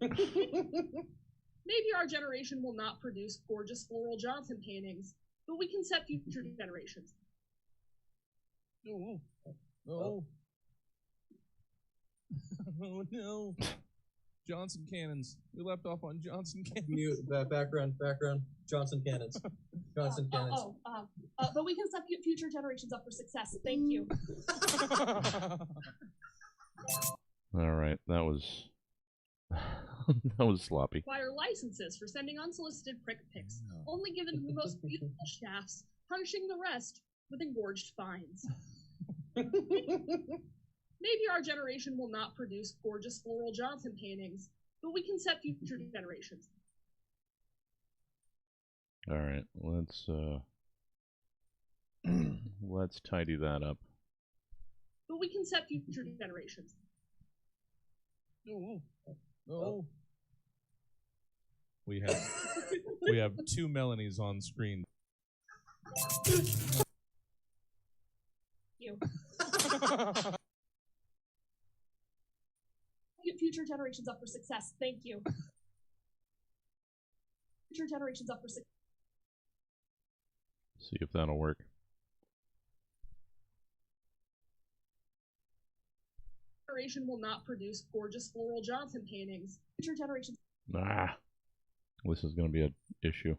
Maybe our generation will not produce gorgeous floral Johnson paintings, but we can set future generations. Oh no. Johnson cannons. We left off on Johnson cannons. Mute. Background. Johnson cannons. Johnson cannons. But we can set future generations up for success. Thank you. All right, that was sloppy. Require licenses for sending unsolicited prick pics, only given to the most beautiful shafts, punishing the rest with engorged fines. Maybe our generation will not produce gorgeous floral Johnson paintings, but we can set future generations. All right, let's tidy that up. But we can set future generations. We have two Melanies on screen. You. Future generations up for success. Thank you. Future generations up for success. See if that'll work. Generation will not produce gorgeous floral Johnson paintings. Future generations. This is going to be an issue.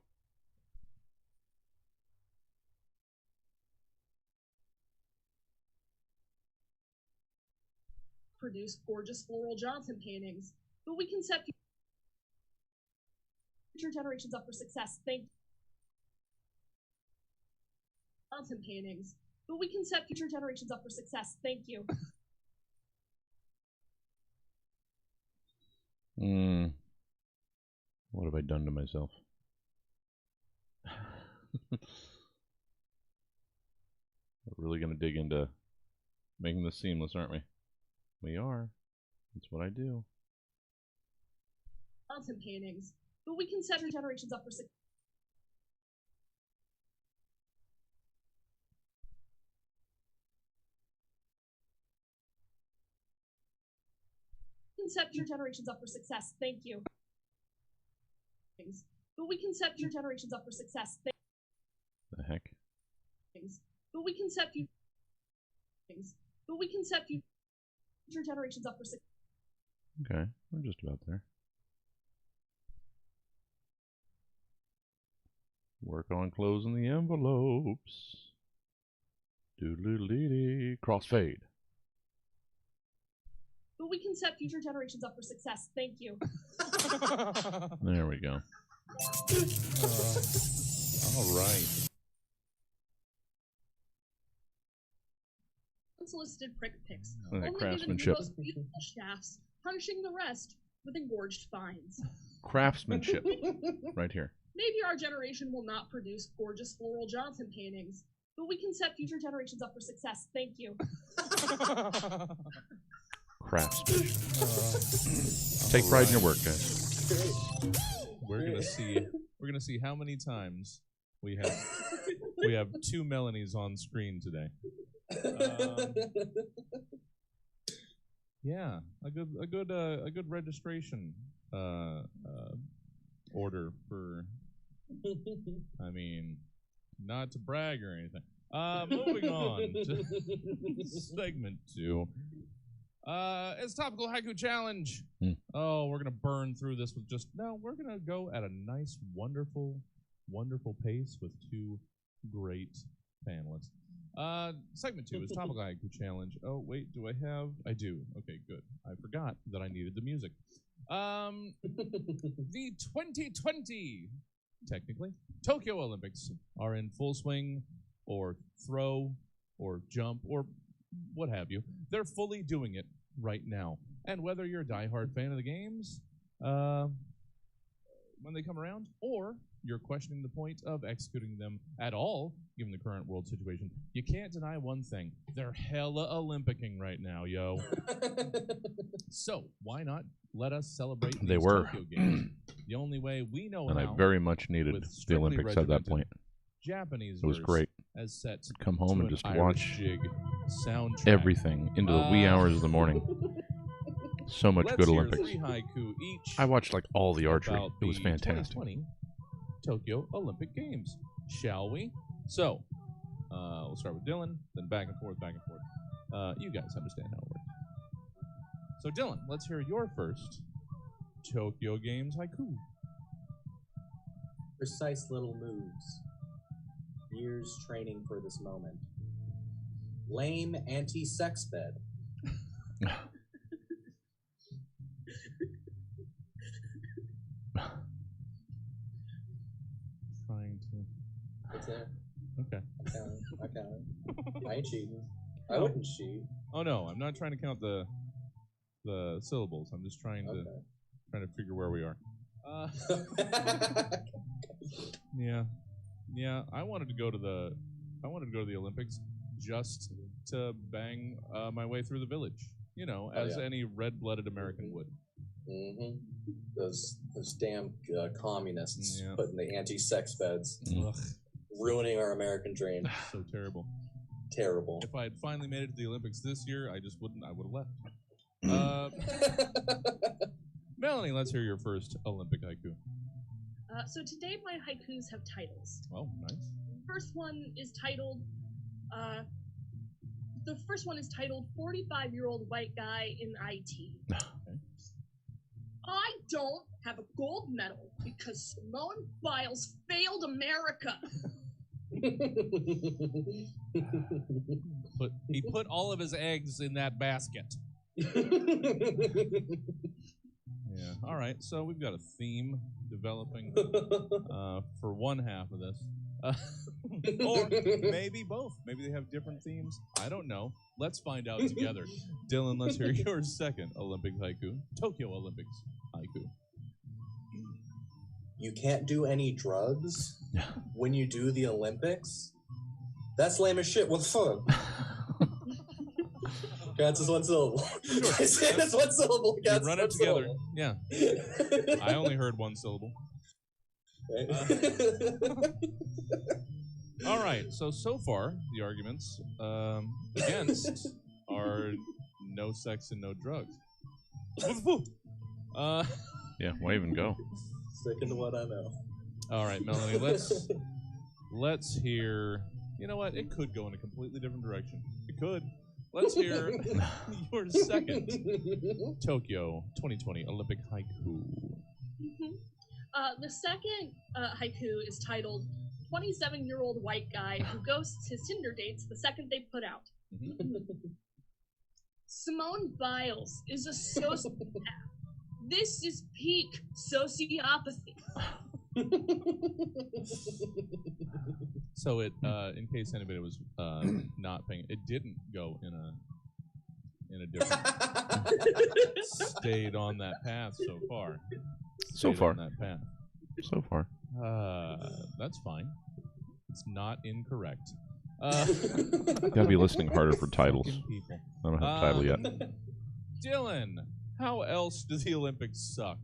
Produce gorgeous floral Johnson paintings, but we can set future generations up for success. Thank mountain paintings, but we can set future generations up for success. Thank you. What have I done to myself? We're really going to dig into making this seamless, aren't we? We are. That's what I do. Mountain paintings, but we can set future generations up for success. Set future generations up for success. Thank you. But we can set future generations up for success. The heck? But we can set future. But we can set future generations up for success. Okay, we're just about there. Work on closing the envelopes. Doodle-dee-dee. Crossfade. But we can set future generations up for success. Thank you. There we go. All right. Unsolicited prick pics. That Only craftsmanship. given to the most beautiful staffs, punishing the rest with engorged fines. Craftsmanship. Right here. Maybe our generation will not produce gorgeous floral Johnson paintings, but we can set future generations up for success. Thank you. Craftsmanship. Take pride in your work, guys. We're gonna see how many times we have two Melanies on screen today. Yeah, a good registration order for. I mean, not to brag or anything. Moving on to segment 2. It's Topical Haiku Challenge. Oh, we're going to burn through this with we're going to go at a nice, wonderful, wonderful pace with 2 great panelists. Segment 2 is Topical Haiku Challenge. Oh, wait, I do. Okay, good. I forgot that I needed the music. The 2020, technically, Tokyo Olympics are in full swing, or throw, or jump, or what have you. They're fully doing it right now. And whether you're a diehard fan of the games when they come around, or you're questioning the point of executing them at all, given the current world situation, you can't deny one thing. They're hella Olympicing right now, yo. So, why not let us celebrate these Tokyo Games the only way we know and how. I very much needed the Olympics at that point. Japanese it was great. As set come home and just watch jig soundtrack. everything into the wee hours of the morning. So much good Olympics. 3 haiku each. I watched like all the archery. It was fantastic. 2020 Tokyo Olympic Games. Shall we? So, we'll start with Dylan, then back and forth, back and forth. You guys understand how it works. So, Dylan, let's hear your first Tokyo Games haiku. Precise little moves. Years training for this moment. Lame anti-sex bed. Trying to. What's there? Okay. I counted. I ain't cheating. I wouldn't cheat. Oh no, I'm not trying to count the syllables. I'm just trying to figure where we are. Yeah. I wanted to go to the Olympics just to bang my way through the village. You know, as any red-blooded American would. Mm-hmm. Those damn communists putting the anti-sex beds, ruining our American dream. So terrible. Terrible. If I had finally made it to the Olympics this year, I would have left. Melanie, let's hear your first Olympic haiku. So today my haikus have titles. Oh, nice. First one is titled, the first one is titled 45-year-old white guy in IT. Okay. I don't have a gold medal because Simone Biles failed America. He put all of his eggs in that basket. Yeah. All right. So we've got a theme developing for one half of this. Or maybe both. Maybe they have different themes. I don't know. Let's find out together. Dylan, let's hear your second Olympic haiku. Tokyo Olympics haiku. You can't do any drugs when you do the Olympics? That's lame as shit. What the fuck? Cats is one syllable. It's one syllable. Cats run it together. Syllable. Yeah. I only heard one syllable. All right. So far, the arguments against are no sex and no drugs. Yeah, why even go? Sticking to what I know. All right, Melanie. Let's hear. You know what? It could go in a completely different direction. It could. Let's hear your second Tokyo 2020 Olympic haiku. The second haiku is titled 27-year-old white guy who ghosts his Tinder dates the second they put out. Simone Biles is a sociopath. This is peak sociopathy. So it, in case anybody was not paying, it didn't go in a different. Stayed on that path so far. So far. On that path. So far. That's fine. It's not incorrect. Gotta be listening harder for titles. People. I don't have a title yet. Dylan, how else does the Olympics suck?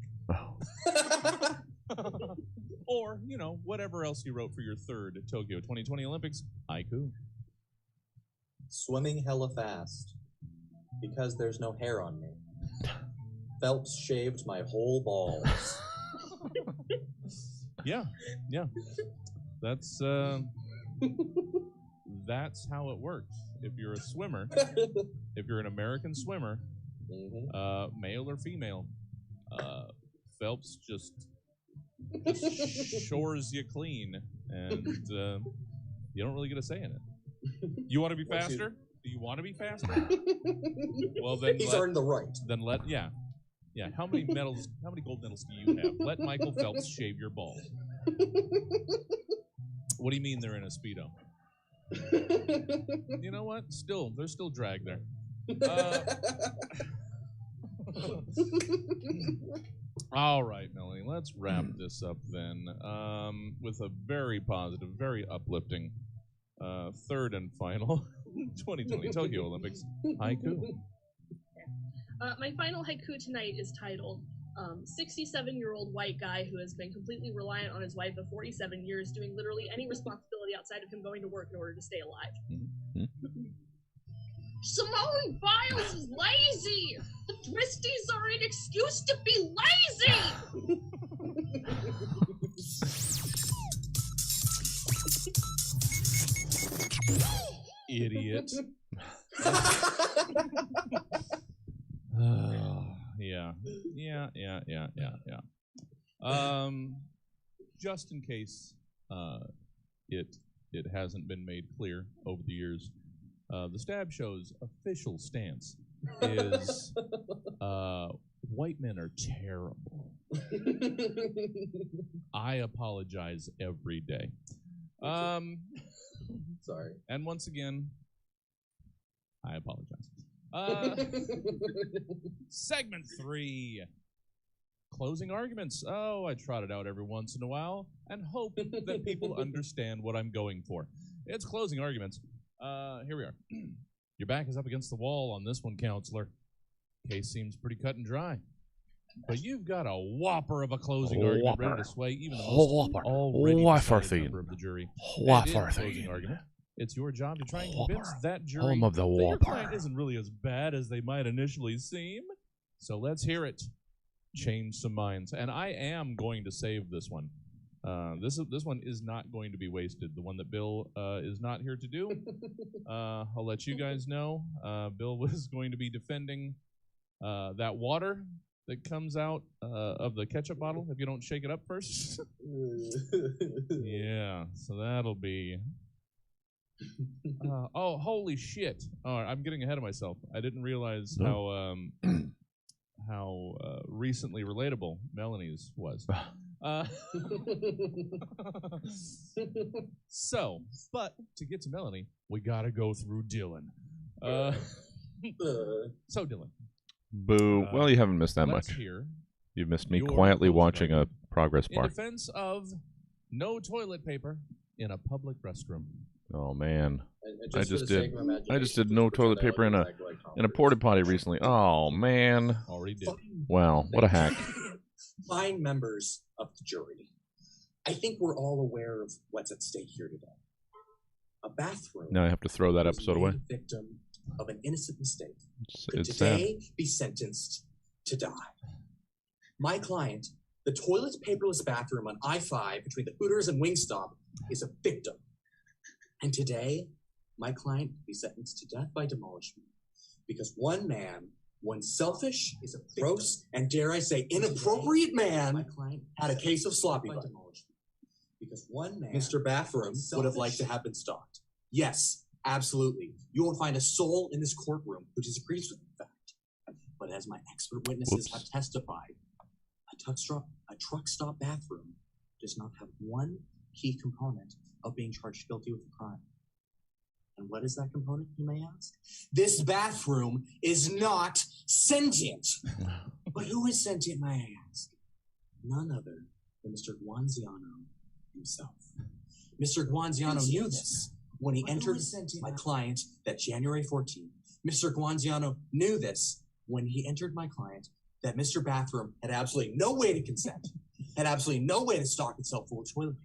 Or, whatever else you wrote for your third Tokyo 2020 Olympics haiku. Swimming hella fast because there's no hair on me. Phelps shaved my whole balls. Yeah. That's how it works. If you're a swimmer, if you're an American swimmer, male or female, Phelps just shores you clean, and you don't really get a say in it. You want to be faster? Do you want to be faster? Well, then he's earned the right. Then yeah. How many gold medals do you have? Let Michael Phelps shave your balls. What do you mean they're in a Speedo? You know what? There's still drag there. All right, Melanie, let's wrap this up then with a very positive, very uplifting third and final 2020 Tokyo Olympics haiku. My final haiku tonight is titled 67-year-old white guy who has been completely reliant on his wife of 47 years, doing literally any responsibility outside of him going to work in order to stay alive. Simone Biles is lazy! The twisties are an excuse to be lazy! Idiot. Yeah. Just in case it hasn't been made clear over the years, the Stab Show's official stance is white men are terrible. I apologize every day. Sorry. And once again, I apologize. Segment 3. Closing arguments. Oh, I trot it out every once in a while and hope that people understand what I'm going for. It's closing arguments. Here we are. Your back is up against the wall on this one, counselor. Case seems pretty cut and dry. But you've got a whopper of a closing argument ready to sway even the most already decided member of the jury. Closing argument. It's your job to try and convince that jury that your client isn't really as bad as they might initially seem. So let's hear it. Change some minds. And I am going to save this one. This one is not going to be wasted. The one that Bill is not here to do. I'll let you guys know. Bill was going to be defending that water that comes out of the ketchup bottle if you don't shake it up first. Yeah, so that'll be... oh, holy shit. I'm getting ahead of myself. I didn't realize how recently relatable Melanie's was. So, but to get to Melanie, we gotta go through Dylan. So, Dylan. Boo. Well, you haven't missed that let's much. hear You've missed me your quietly proposed watching a argument progress in bar. defense of no toilet paper in a public restroom. Oh man, And I just for just the did. sake of I imagination, just did just no pretend toilet I paper look in a exactly like Tom in a Cruise. porta potty recently. Oh man. Already did. Wow, what a hack. Fine members of the jury, I think we're all aware of what's at stake here today. A bathroom Now I have to throw that was episode made away. a victim of an innocent mistake could It's sad. today be sentenced to die. My client, the toilet paperless bathroom on I-5 between the Hooters and Wingstop, is a victim. And today, my client could be sentenced to death by demolishment because one man, one selfish, is a gross, and dare I say, inappropriate man, had a case of sloppy butt. Because one man, Mr. Bathroom, would have liked to have been stalked. Yes, absolutely. You won't find a soul in this courtroom who disagrees with the fact. But as my expert witnesses have testified, a truck stop bathroom does not have one key component of being charged guilty with a crime. And what is that component, you may ask? This bathroom is not sentient. But who is sentient, may I ask? None other than Mr. Guanziano himself. Mr. Guanziano knew this when he entered my client that January 14th. Mr. Guanziano knew this when he entered my client that Mr. Bathroom had absolutely no way to consent, had absolutely no way to stock itself full of toilet paper.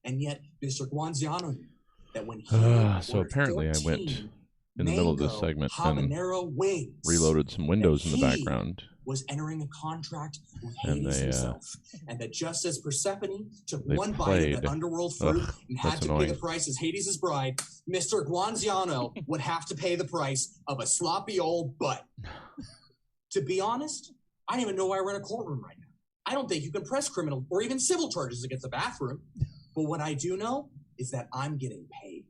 And yet, Mr. Guanziano knew that when he So apparently I went in the middle of this segment and wings, reloaded some windows in the background. Was entering a contract with And Hades they, himself, and that just as Persephone took they one bite played. of that underworld fruit Ugh, and had that's to pay annoying. the price as Hades' bride, Mr. Guanziano would have to pay the price of a sloppy old butt. To be honest, I don't even know why we're in a courtroom right now. I don't think you can press criminal or even civil charges against the bathroom. But what I do know is that I'm getting paid.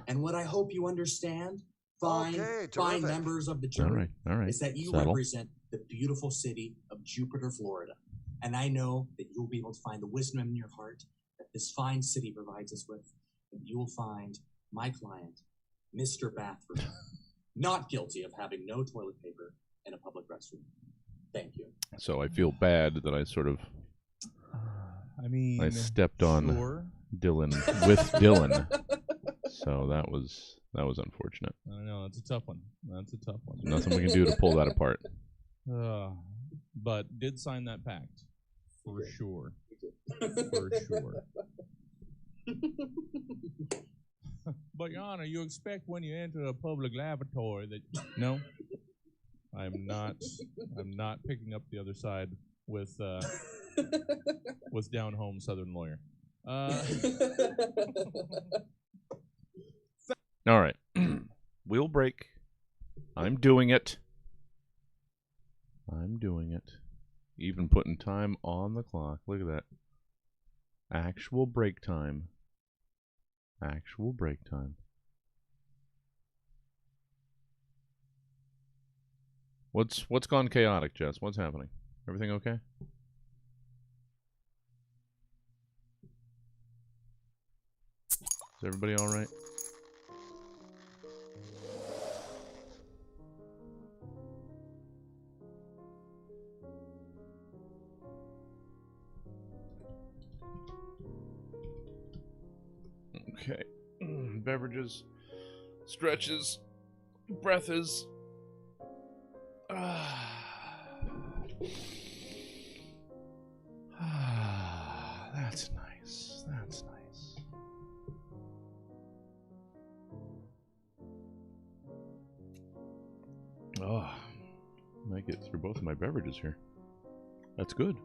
And what I hope you understand, fine terrific. members of the jury, All right. is that you Settle. represent the beautiful city of Jupiter, Florida. And I know that you'll be able to find the wisdom in your heart that this fine city provides us with. And you will find my client, Mr. Bathroom, not guilty of having no toilet paper in a public restroom. Thank you. So I feel bad that I sort of I mean, I stepped on sure. Dylan with Dylan. So that was unfortunate. I know, that's a tough one. That's a tough one. Nothing we can do to pull that apart. But did sign that pact. For sure. For sure. But, Your Honor, you expect when you enter a public lavatory that... No. I'm not picking up the other side with down home Southern lawyer. All right. We'll break. I'm doing it. Even putting time on the clock. Look at that. Actual break time. What's gone chaotic, Jess? What's happening? Everything okay? Is everybody all right? Okay. Beverages, stretches, breathes. That's nice. That's nice. Oh, might get through both of my beverages here. That's good.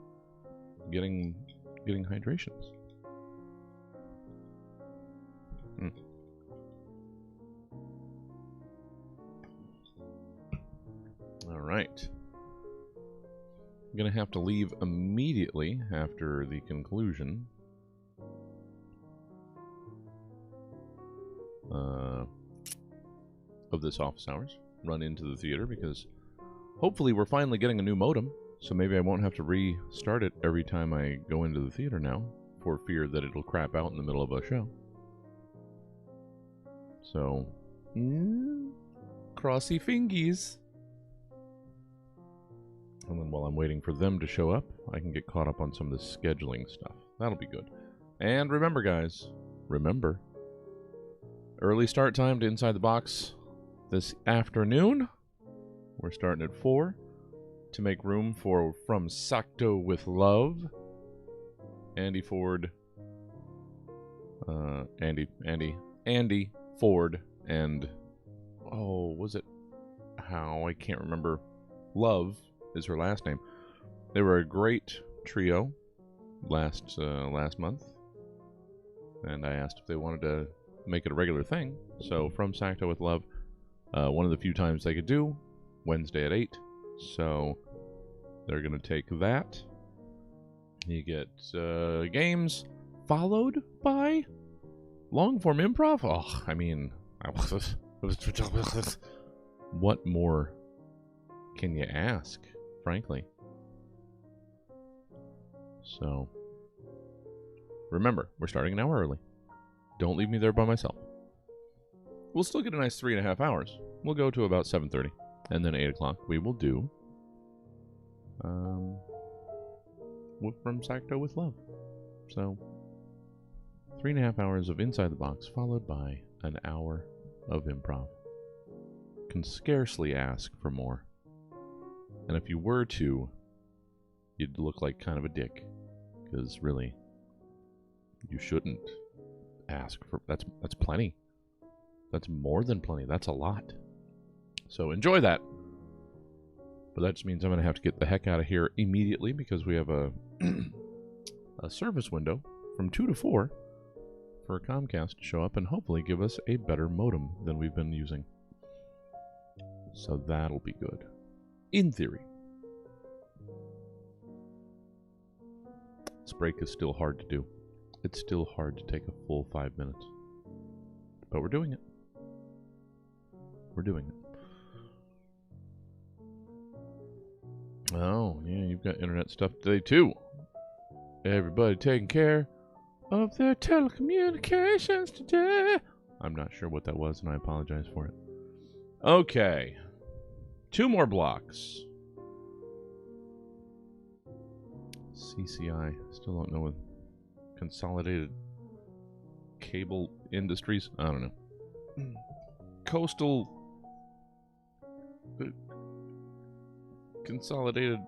Getting hydrations. All right. I'm going to have to leave immediately after the conclusion of this office hours. Run into the theater because hopefully we're finally getting a new modem So maybe I won't have to restart it every time I go into the theater now, for fear that it'll crap out in the middle of a show. So, crossy fingies. And then while I'm waiting for them to show up, I can get caught up on some of the scheduling stuff. That'll be good. And remember, guys, remember, early start time to Inside the Box this afternoon. We're starting at 4 to make room for From Sacto with Love. Andy Ford, Andy Ford, and was it how? I can't remember. Love is her last name. They were a great trio last month, and I asked if they wanted to make it a regular thing. So From Sacto with Love, one of the few times they could do, Wednesday at 8. So they're going to take that. You get games followed by long-form improv. Oh, I mean, what more can you ask, frankly? So, remember, we're starting an hour early. Don't leave me there by myself. We'll still get a nice 3.5 hours. We'll go to about 7:30, and then 8 o'clock we will do From Sacto with Love. So, 3.5 hours of Inside the Box, followed by an hour of improv. Can scarcely ask for more. And if you were to, you'd look like kind of a dick. Because really, you shouldn't ask for... That's plenty. That's more than plenty. That's a lot. So enjoy that. But that just means I'm going to have to get the heck out of here immediately, because we have a service window from 2 to 4 for Comcast to show up and hopefully give us a better modem than we've been using. So that'll be good. In theory. This break is still hard to do. It's still hard to take a full 5 minutes. But we're doing it. We're doing it. Oh, yeah, you've got internet stuff today, too. Everybody taking care of their telecommunications today. I'm not sure what that was, and I apologize for it. Okay. 2 more blocks. CCI. Still don't know what Consolidated Cable Industries. I don't know. Coastal Consolidated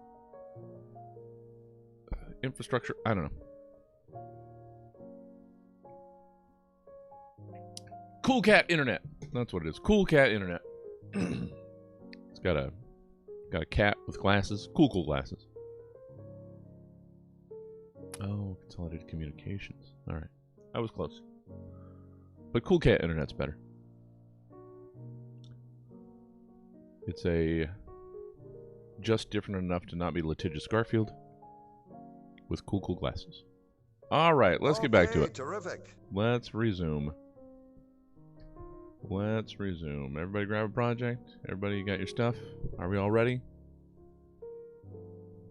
Infrastructure. I don't know. Cool Cat Internet. That's what it is. Cool Cat Internet. It's got a cat with glasses. Cool glasses. Oh, Consolidated Communications. All right. I was close. But Cool Cat Internet's better. It's just different enough to not be litigious Garfield with cool glasses. All right, let's get back to it. Terrific. Let's resume. Everybody grab a project. Everybody got your stuff. Are we all ready?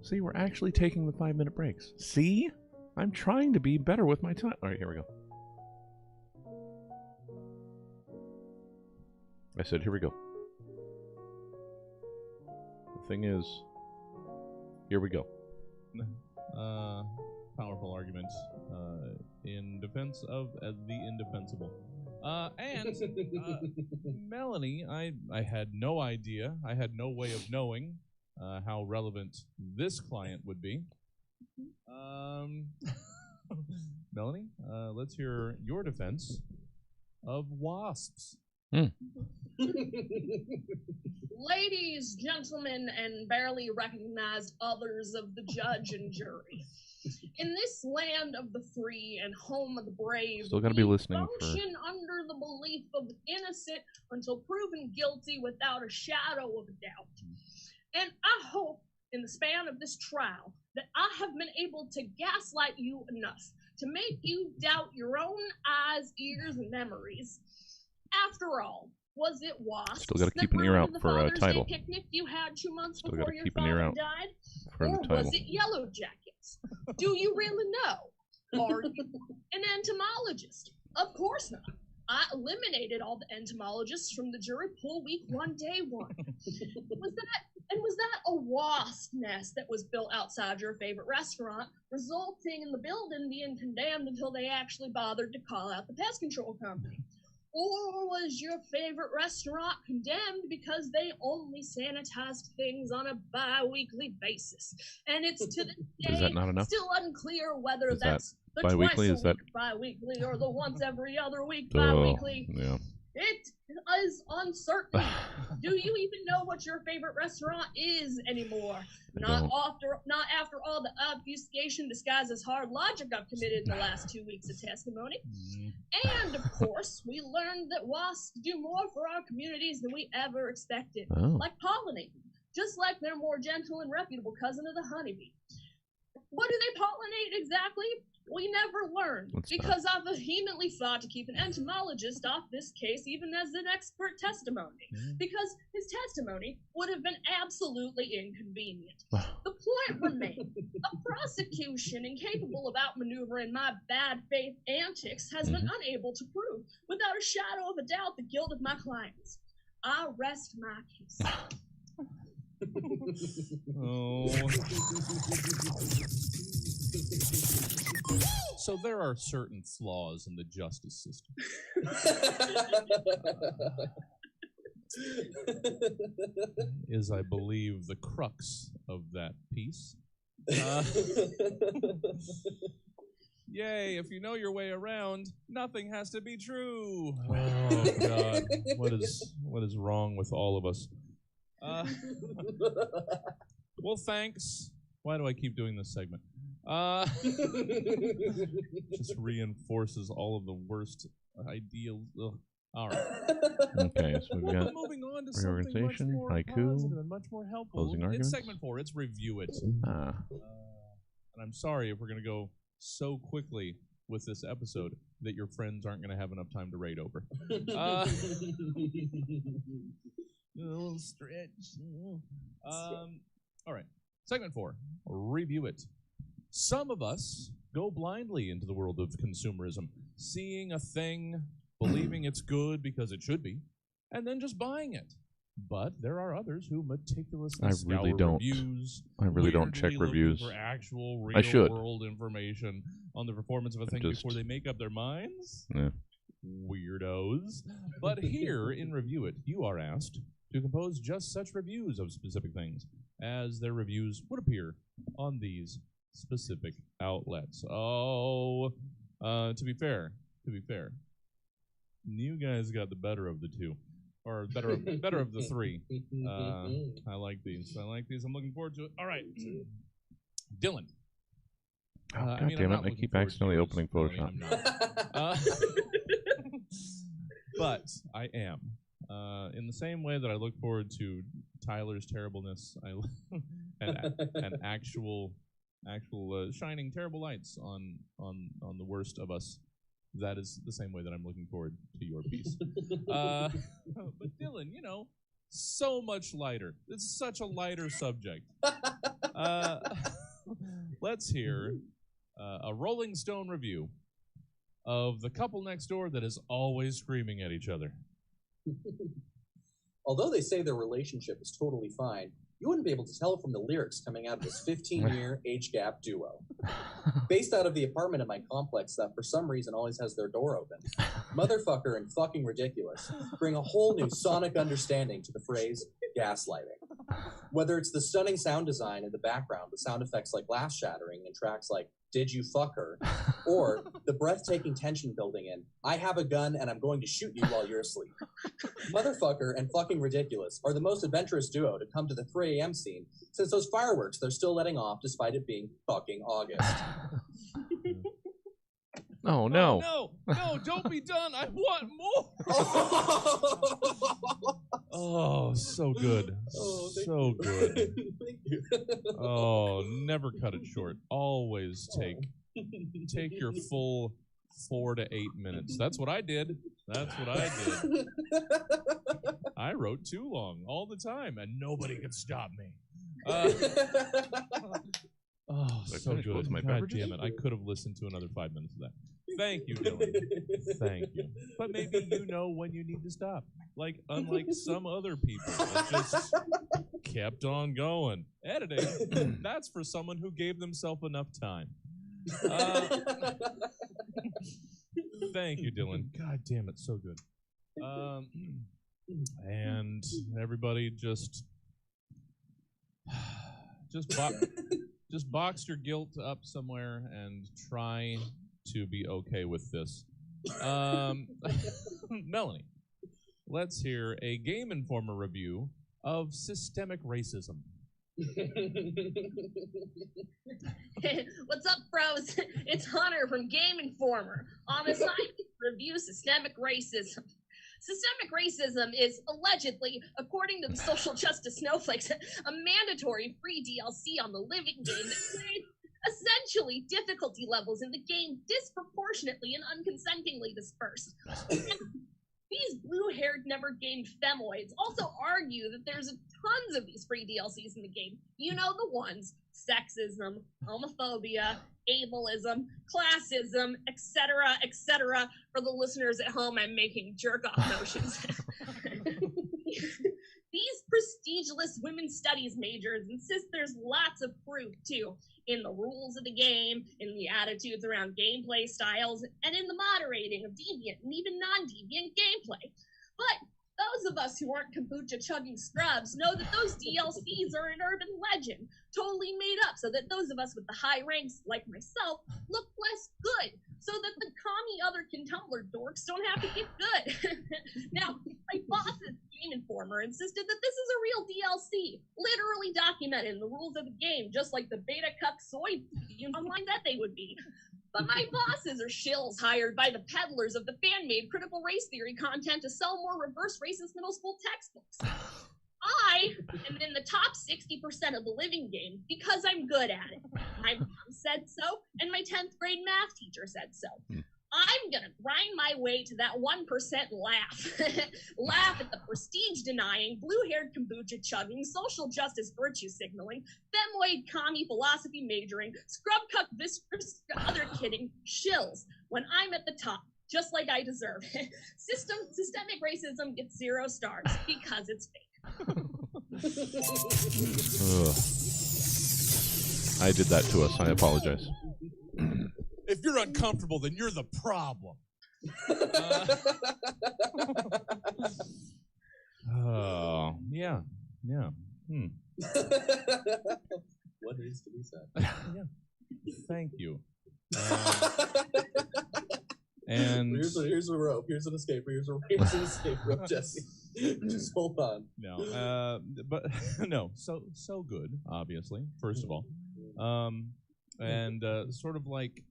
See, we're actually taking the 5-minute breaks. See? I'm trying to be better with my time. All right, here we go. I said, here we go. The thing is, here we go. Powerful arguments in defense of the indefensible. And Melanie, I had no idea. I had no way of knowing how relevant this client would be. Melanie, let's hear your defense of wasps. Ladies, gentlemen, and barely recognized others of the judge and jury. In this land of the free and home of the brave, Still gotta be listening function under the belief of innocent until proven guilty without a shadow of a doubt. And I hope in the span of this trial that I have been able to gaslight you enough to make you doubt your own eyes, ears, and memories. After all, was it wasps Still gotta that keep an ear out ruined the for a Father's title. Day picnic you had 2 months Still before gotta your keep an ear father out died? for the Or title. was it Yellow Jackets? Do you really know? Are you an entomologist? Of course not. I eliminated all the entomologists from the jury pool week 1, day 1. Was that a wasp nest that was built outside your favorite restaurant, resulting in the building being condemned until they actually bothered to call out the pest control company? Or was your favorite restaurant condemned because they only sanitized things on a bi-weekly basis? And it's to this day Is that not enough? still unclear whether Is that's the bi-weekly? twice a Is that week bi-weekly or the once every other week Oh, bi-weekly. yeah. It is uncertain. Do you even know what your favorite restaurant is anymore? Not after all the obfuscation disguised as hard logic I've committed in the last 2 weeks of testimony. And, of course, we learned that wasps do more for our communities than we ever expected. Oh. Like pollinating. Just like their more gentle and reputable cousin of the honeybee. What do they pollinate exactly? We never learned, because I vehemently fought to keep an entomologist off this case even as an expert testimony, because his testimony would have been absolutely inconvenient. The point remains, a prosecution incapable of outmaneuvering my bad faith antics has been unable to prove, without a shadow of a doubt, the guilt of my clients. I rest my case. So there are certain flaws in the justice system. Is, I believe, the crux of that piece. Yay, if you know your way around, nothing has to be true. Oh, God. What is wrong with all of us? Well, thanks. Why do I keep doing this segment? Just reinforces all of the worst ideals. Ugh. All right. Okay, so we've got moving on to something much reorganization, more haiku, positive and much more helpful. closing In arguments. segment 4, it's review it. Ah. And I'm sorry if we're going to go so quickly with this episode that your friends aren't going to have enough time to rate over. A little stretch. All right. Segment 4, review it. Some of us go blindly into the world of consumerism, seeing a thing, believing it's good because it should be, and then just buying it. But there are others who meticulously scour reviews. I really don't check reviews. For actual I should. real-world information on the performance of a thing before they make up their minds. Yeah. Weirdos. But here in Review It, you are asked to compose just such reviews of specific things as their reviews would appear on these specific outlets. Oh, to be fair, you guys got the better of the two, or better of the three. I like these. I'm looking forward to it. All right, Dylan. God damn it! I keep accidentally opening Photoshop. But I am. In the same way that I look forward to Tyler's terribleness, and actual shining terrible lights on the worst of us. That is the same way that I'm looking forward to your piece. But Dylan, so much lighter. It's such a lighter subject. Let's hear a Rolling Stone review of the couple next door that is always screaming at each other. Although they say their relationship is totally fine, you wouldn't be able to tell from the lyrics coming out of this 15-year age gap duo. Based out of the apartment in my complex that for some reason always has their door open, motherfucker and fucking ridiculous bring a whole new sonic understanding to the phrase gaslighting. Whether it's the stunning sound design in the background with sound effects like glass shattering and tracks like Did You Fuck Her? Or the breathtaking tension building in I Have a Gun and I'm Going to Shoot You While You're Asleep. Motherfucker and fucking ridiculous are the most adventurous duo to come to the 3 a.m. scene since those fireworks they're still letting off despite it being fucking August. Oh, no. No, don't be done. I want more. Oh, so good. So good. Thank you. Oh, never cut it short. Always take your full 4 to 8 minutes. That's what I did. That's what I did. I wrote too long all the time, and nobody could stop me. Oh, so good. With my God beverages? damn it. I could have listened to another 5 minutes of that. Thank you, Dylan. Thank you. But maybe you know when you need to stop. Like, unlike some other people that just kept on going. Editing, that's for someone who gave themselves enough time. Thank you, Dylan. God damn it, so good. And everybody just box your guilt up somewhere and try to be okay with this. Melanie, let's hear a Game Informer review of systemic racism. What's up, bros? It's Hunter from Game Informer on assignment to review systemic racism. Systemic racism is allegedly, according to the social justice snowflakes, a mandatory free DLC on the living game that creates essentially difficulty levels in the game disproportionately and unconsentingly dispersed. These blue-haired, never-gamed femoids also argue that there's tons of these free DLCs in the game. You know the ones: sexism, homophobia, ableism, classism, etc., etc. For the listeners at home, I'm making jerk-off motions. These prestigious women's studies majors insist there's lots of proof, too, in the rules of the game, in the attitudes around gameplay styles, and in the moderating of deviant and even non-deviant gameplay. But those of us who aren't kombucha-chugging scrubs know that those DLCs are an urban legend, totally made up so that those of us with the high ranks, like myself, look less good, so that the commie otherkin Tumblr dorks don't have to get good. Now, my boss's Game Informer insisted that this is a real DLC, literally documented in the rules of the game, just like the beta cup soy online that they would be. But my bosses are shills hired by the peddlers of the fan-made critical race theory content to sell more reverse racist middle school textbooks. I am in the top 60% of the living game because I'm good at it. My mom said so, and my 10th grade math teacher said so. I'm gonna grind my way to that 1% laugh. Laugh at the prestige-denying, blue-haired kombucha-chugging, social justice virtue signaling, femoid commie philosophy majoring, scrub-cuck viscous other kidding shills when I'm at the top, just like I deserve. Systemic racism gets 0 stars because it's fake. I did that to us. I apologize. If you're uncomfortable, then you're the problem. Oh, yeah. What is to be said? Yeah. Thank you. And here's a rope. Here's an escape. Here's an escape rope, Jesse. Just hold on. No, but no. So good. Obviously, first of all, and sort of like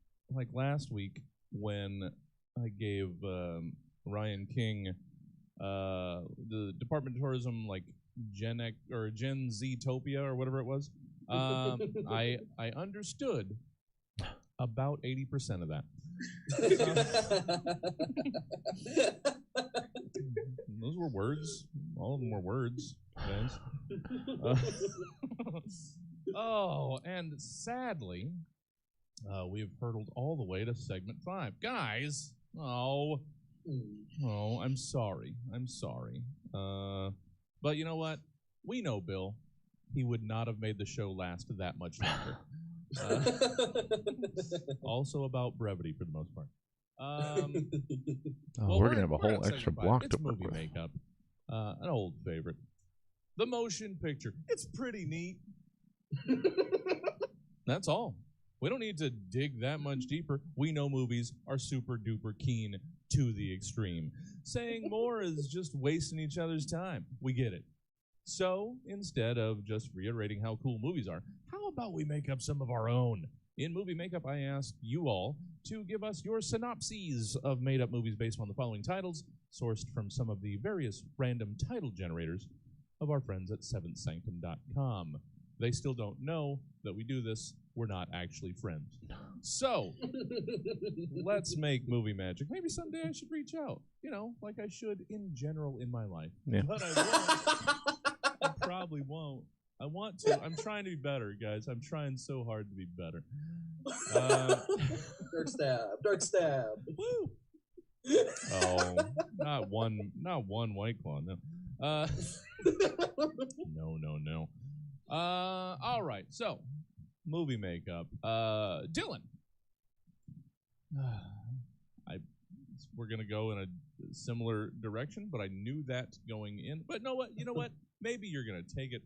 last week when I gave Ryan King the Department of Tourism like Gen Z-topia or whatever it was. I understood about 80% of that. Those were words. All of them were words, guys. And sadly, we've hurtled all the way to segment 5. Guys, I'm sorry. But you know what? We know Bill. He would not have made the show last that much longer. Also about brevity for the most part. We're going to have a whole extra block it's to work movie with. makeup. An old favorite. The motion picture. It's pretty neat. That's all. We don't need to dig that much deeper. We know movies are super duper keen to the extreme. Saying more is just wasting each other's time. We get it. So, instead of just reiterating how cool movies are, how about we make up some of our own? In Movie Makeup, I ask you all to give us your synopses of made-up movies based on the following titles, sourced from some of the various random title generators of our friends at seventhsanctum.com. They still don't know that we do this we're not actually friends. So, let's make movie magic. Maybe someday I should reach out, like I should in general in my life. Yeah. But I won't. I probably won't. I want to. I'm trying to be better, guys. I'm trying so hard to be better. Dark stab. Woo! Oh, not one White Claw, no. No. All right, so movie makeup. Dylan. We're gonna go in a similar direction, but I knew that going in. But you know what? Maybe you're gonna take it.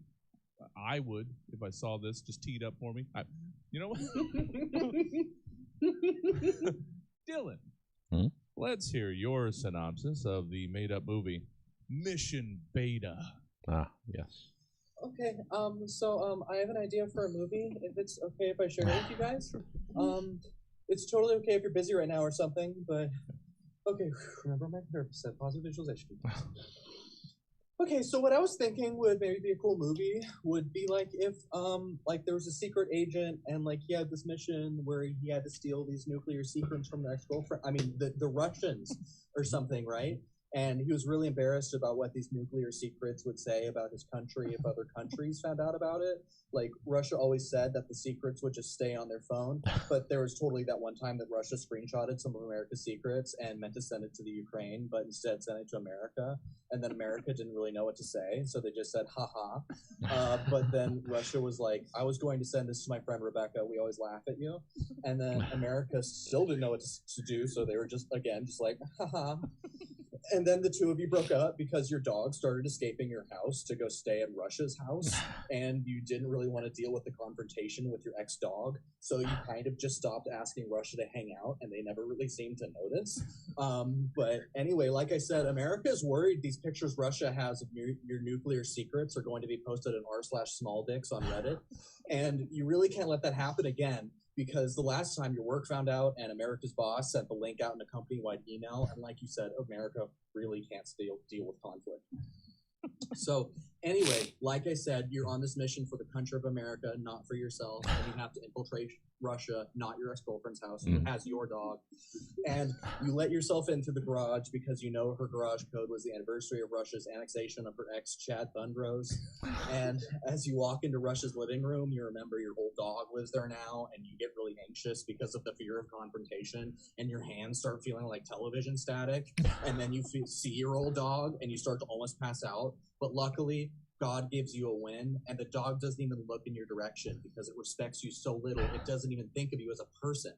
I would if I saw this just teed up for me. You know what? Dylan, let's hear your synopsis of the made-up movie Mission Beta. Ah, yes. Okay, so I have an idea for a movie, if it's okay if I share it with you guys. It's totally okay if you're busy right now or something, but okay, remember my therapist said positive visualization. Okay, so what I was thinking would maybe be a cool movie would be like if like there was a secret agent and like he had this mission where he had to steal these nuclear secrets from the ex-girlfriend. I mean the Russians or something, right? And he was really embarrassed about what these nuclear secrets would say about his country if other countries found out about it. Like, Russia always said that the secrets would just stay on their phone, but there was totally that one time that Russia screenshotted some of America's secrets and meant to send it to the Ukraine, but instead sent it to America. And then America didn't really know what to say, so they just said, haha. But then Russia was like, I was going to send this to my friend Rebecca. We always laugh at you. And then America still didn't know what to do, so they were just like, haha. And then the two of you broke up because your dog started escaping your house to go stay at Russia's house, and you didn't really want to deal with the confrontation with your ex-dog, so you kind of just stopped asking Russia to hang out, and they never really seemed to notice. But anyway, like I said, America is worried these pictures Russia has of your nuclear secrets are going to be posted in r/smalldicks on Reddit, and you really can't let that happen again. Because the last time your work found out and America's boss sent the link out in a company-wide email, and like you said, America really can't deal with conflict. So anyway, like I said, you're on this mission for the country of America, not for yourself, and you have to infiltrate Russia, not your ex-girlfriend's house, who has your dog. And you let yourself into the garage because you know her garage code was the anniversary of Russia's annexation of her ex, Chad Thundrose. And as you walk into Russia's living room, you remember your old dog lives there now, and you get really anxious because of the fear of confrontation, and your hands start feeling like television static, and then you see your old dog, and you start to almost pass out. But luckily, God gives you a win, and the dog doesn't even look in your direction because it respects you so little, it doesn't even think of you as a person.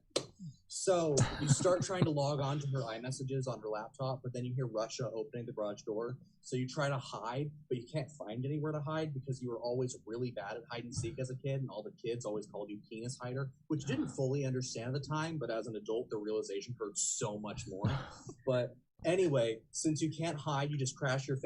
So you start trying to log on to her iMessages on her laptop, but then you hear Russia opening the garage door. So you try to hide, but you can't find anywhere to hide because you were always really bad at hide and seek as a kid, and all the kids always called you penis hider, which didn't fully understand at the time, but as an adult, the realization hurt so much more. But anyway, since you can't hide, you just crash your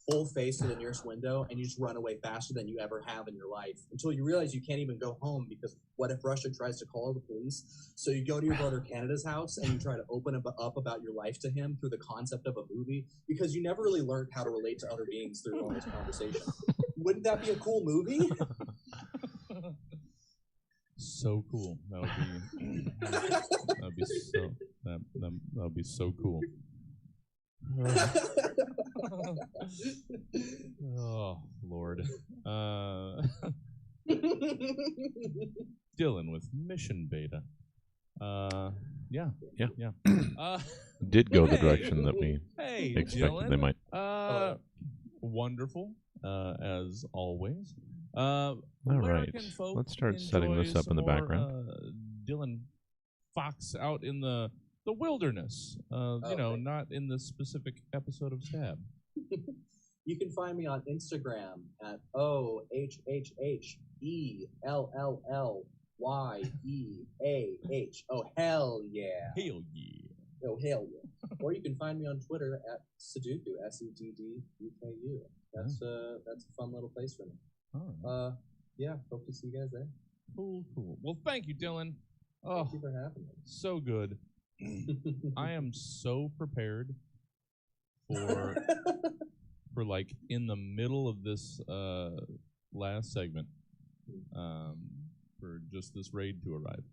full face to the nearest window, and you just run away faster than you ever have in your life until you realize you can't even go home because what if Russia tries to call the police? So you go to your brother Canada's house and you try to open up about your life to him through the concept of a movie because you never really learned how to relate to other beings through all this conversation. Wouldn't that be a cool movie? So cool. That'd be so cool. Oh Lord. Dylan with Mission Beta. Yeah. Did go the direction that we expected Dylan. they might. Wonderful, as always. All right, let's start setting this up in the background. Dylan Fox out in the wilderness, not in the specific episode of Stab. You can find me on Instagram at OHHELLLYEAH. Oh, hell yeah. Hell yeah. Oh, hell yeah. Or you can find me on Twitter at Seduku, SEDDUKU. That's a fun little place for me. Right. Yeah, hope to see you guys there. Cool. Well, thank you, Dylan. Thank you for having me. So good. I am so prepared for like in the middle of this last segment. for just this raid to arrive.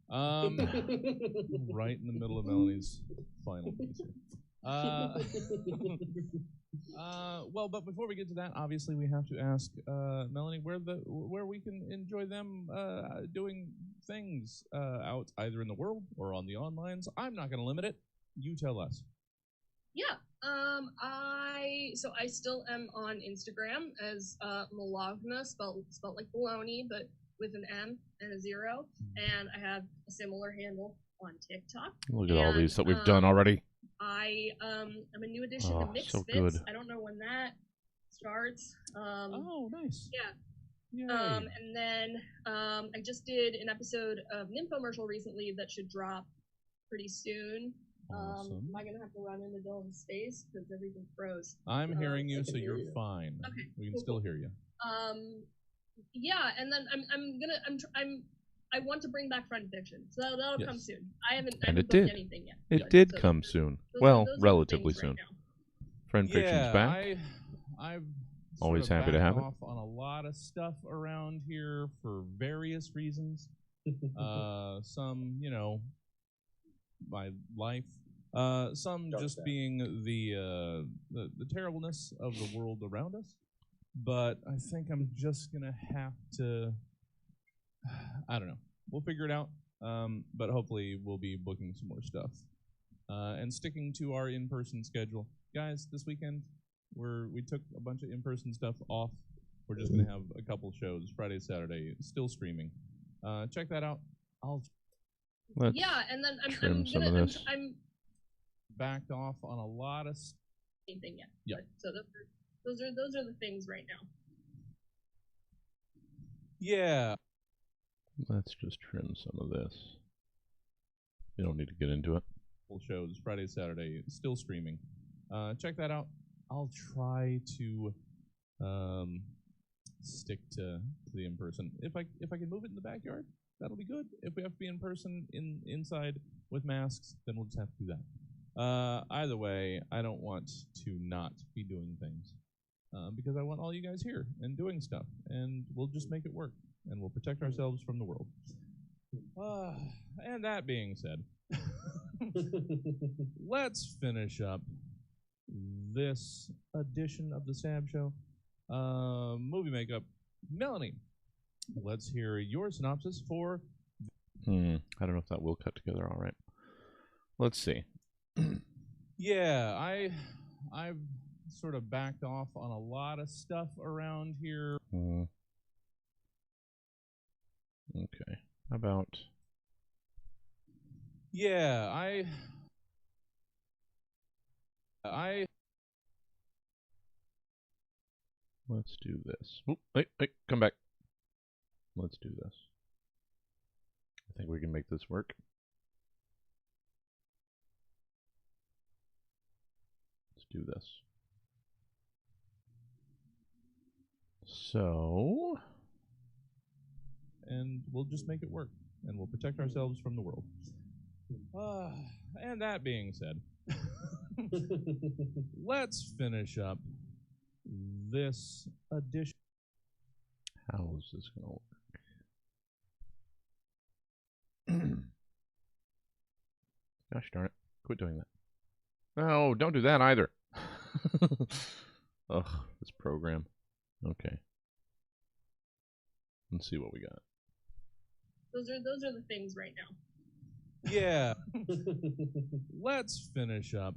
Right in the middle of Melanie's final piece here. Well, but before we get to that, obviously we have to ask Melanie where we can enjoy them doing things out either in the world or on the onlines. I'm not going to limit it. You tell us. Yeah. I still am on Instagram as Malagna, spelled like baloney, but with an M and a 0. And I have a similar handle on TikTok. Look at all these that we've done already. I'm a new addition to Misfits. So good. I don't know when that starts. Oh, nice. Yeah. Yay. And then I just did an episode of Nymphomercial recently that should drop pretty soon. Awesome. Am I gonna have to run into Dylan's space because everything froze? I'm hearing you, so you're you. fine. Okay. We can still hear you. Yeah, and then I want to bring back Friend Fiction, so that'll come soon. I haven't booked anything yet. It did come soon. Well, relatively soon. Right Friend Fiction's back. I've always happy to have it. Off on a lot of stuff around here for various reasons. Some, my life. Some just being the terribleness of the world around us. But I think I'm just gonna have to. I don't know. We'll figure it out. But hopefully we'll be booking some more stuff and sticking to our in-person schedule, guys. This weekend we took a bunch of in-person stuff off. We're just gonna have a couple shows Friday, Saturday, still streaming. Check that out. Let's and then I'm backed off on a lot of anything yet. Yeah. So those are the things right now. Yeah. Let's just trim some of this. You don't need to get into it. Full shows Friday, Saturday, still streaming. Check that out. I'll try to stick to the in-person. If I can move it in the backyard, that'll be good. If we have to be in person inside with masks, then we'll just have to do that. Either way, I don't want to not be doing things because I want all you guys here and doing stuff, and we'll just make it work, and we'll protect ourselves from the world. And that being said, let's finish up this edition of the Stab Show. Movie makeup. Melanie, let's hear your synopsis for... I don't know if that will cut together all right. Let's see. Yeah, I've sort of backed off on a lot of stuff around here. Okay. How about... Yeah, Let's do this. Oop, wait, come back. Let's do this. I think we can make this work. Let's do this. So... and we'll just make it work, and we'll protect ourselves from the world. And that being said, let's finish up this edition. How is this going to work? Gosh darn it. Quit doing that. No, don't do that either. Ugh, this program. Okay. Let's see what we got. Those are the things right now. Yeah. Let's finish up.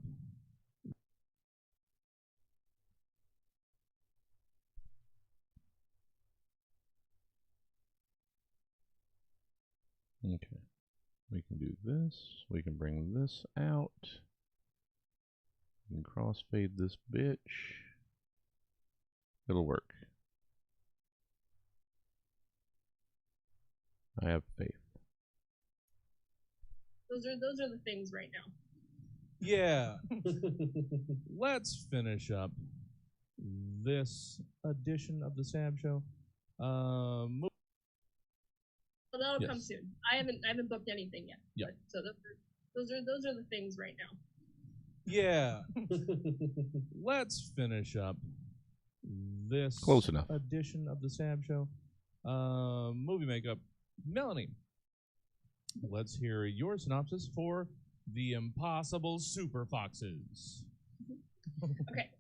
Okay. We can do this. We can bring this out. We can crossfade this bitch. It'll work. I have faith. Those are the things right now. Yeah. Let's finish up this edition of the Stab Show. That'll come soon. I haven't booked anything yet. Yeah. So those are the things right now. Yeah. Let's finish up this Close enough. edition of the Stab Show. Movie makeup. Melanie, let's hear your synopsis for The Impossible Super Foxes. Okay.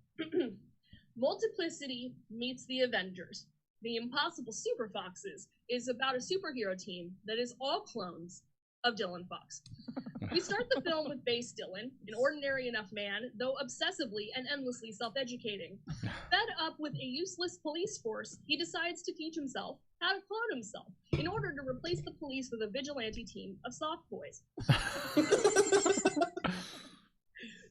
Multiplicity meets the Avengers. The Impossible Super Foxes is about a superhero team that is all clones of Dylan Fox. We start the film with Base Dylan, an ordinary enough man, though obsessively and endlessly self-educating. Fed up with a useless police force, he decides to teach himself how to clone himself in order to replace the police with a vigilante team of soft boys.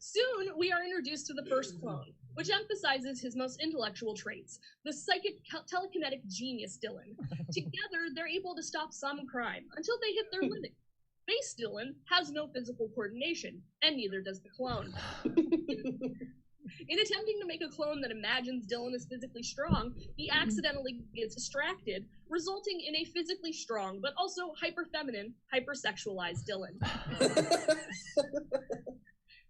Soon, we are introduced to the first clone, which emphasizes his most intellectual traits, the psychic telekinetic genius Dylan. Together, they're able to stop some crime until they hit their limit. Base Dylan has no physical coordination, and neither does the clone. In attempting to make a clone that imagines Dylan is physically strong, he accidentally gets distracted, resulting in a physically strong, but also hyper-feminine, hyper-sexualized Dylan.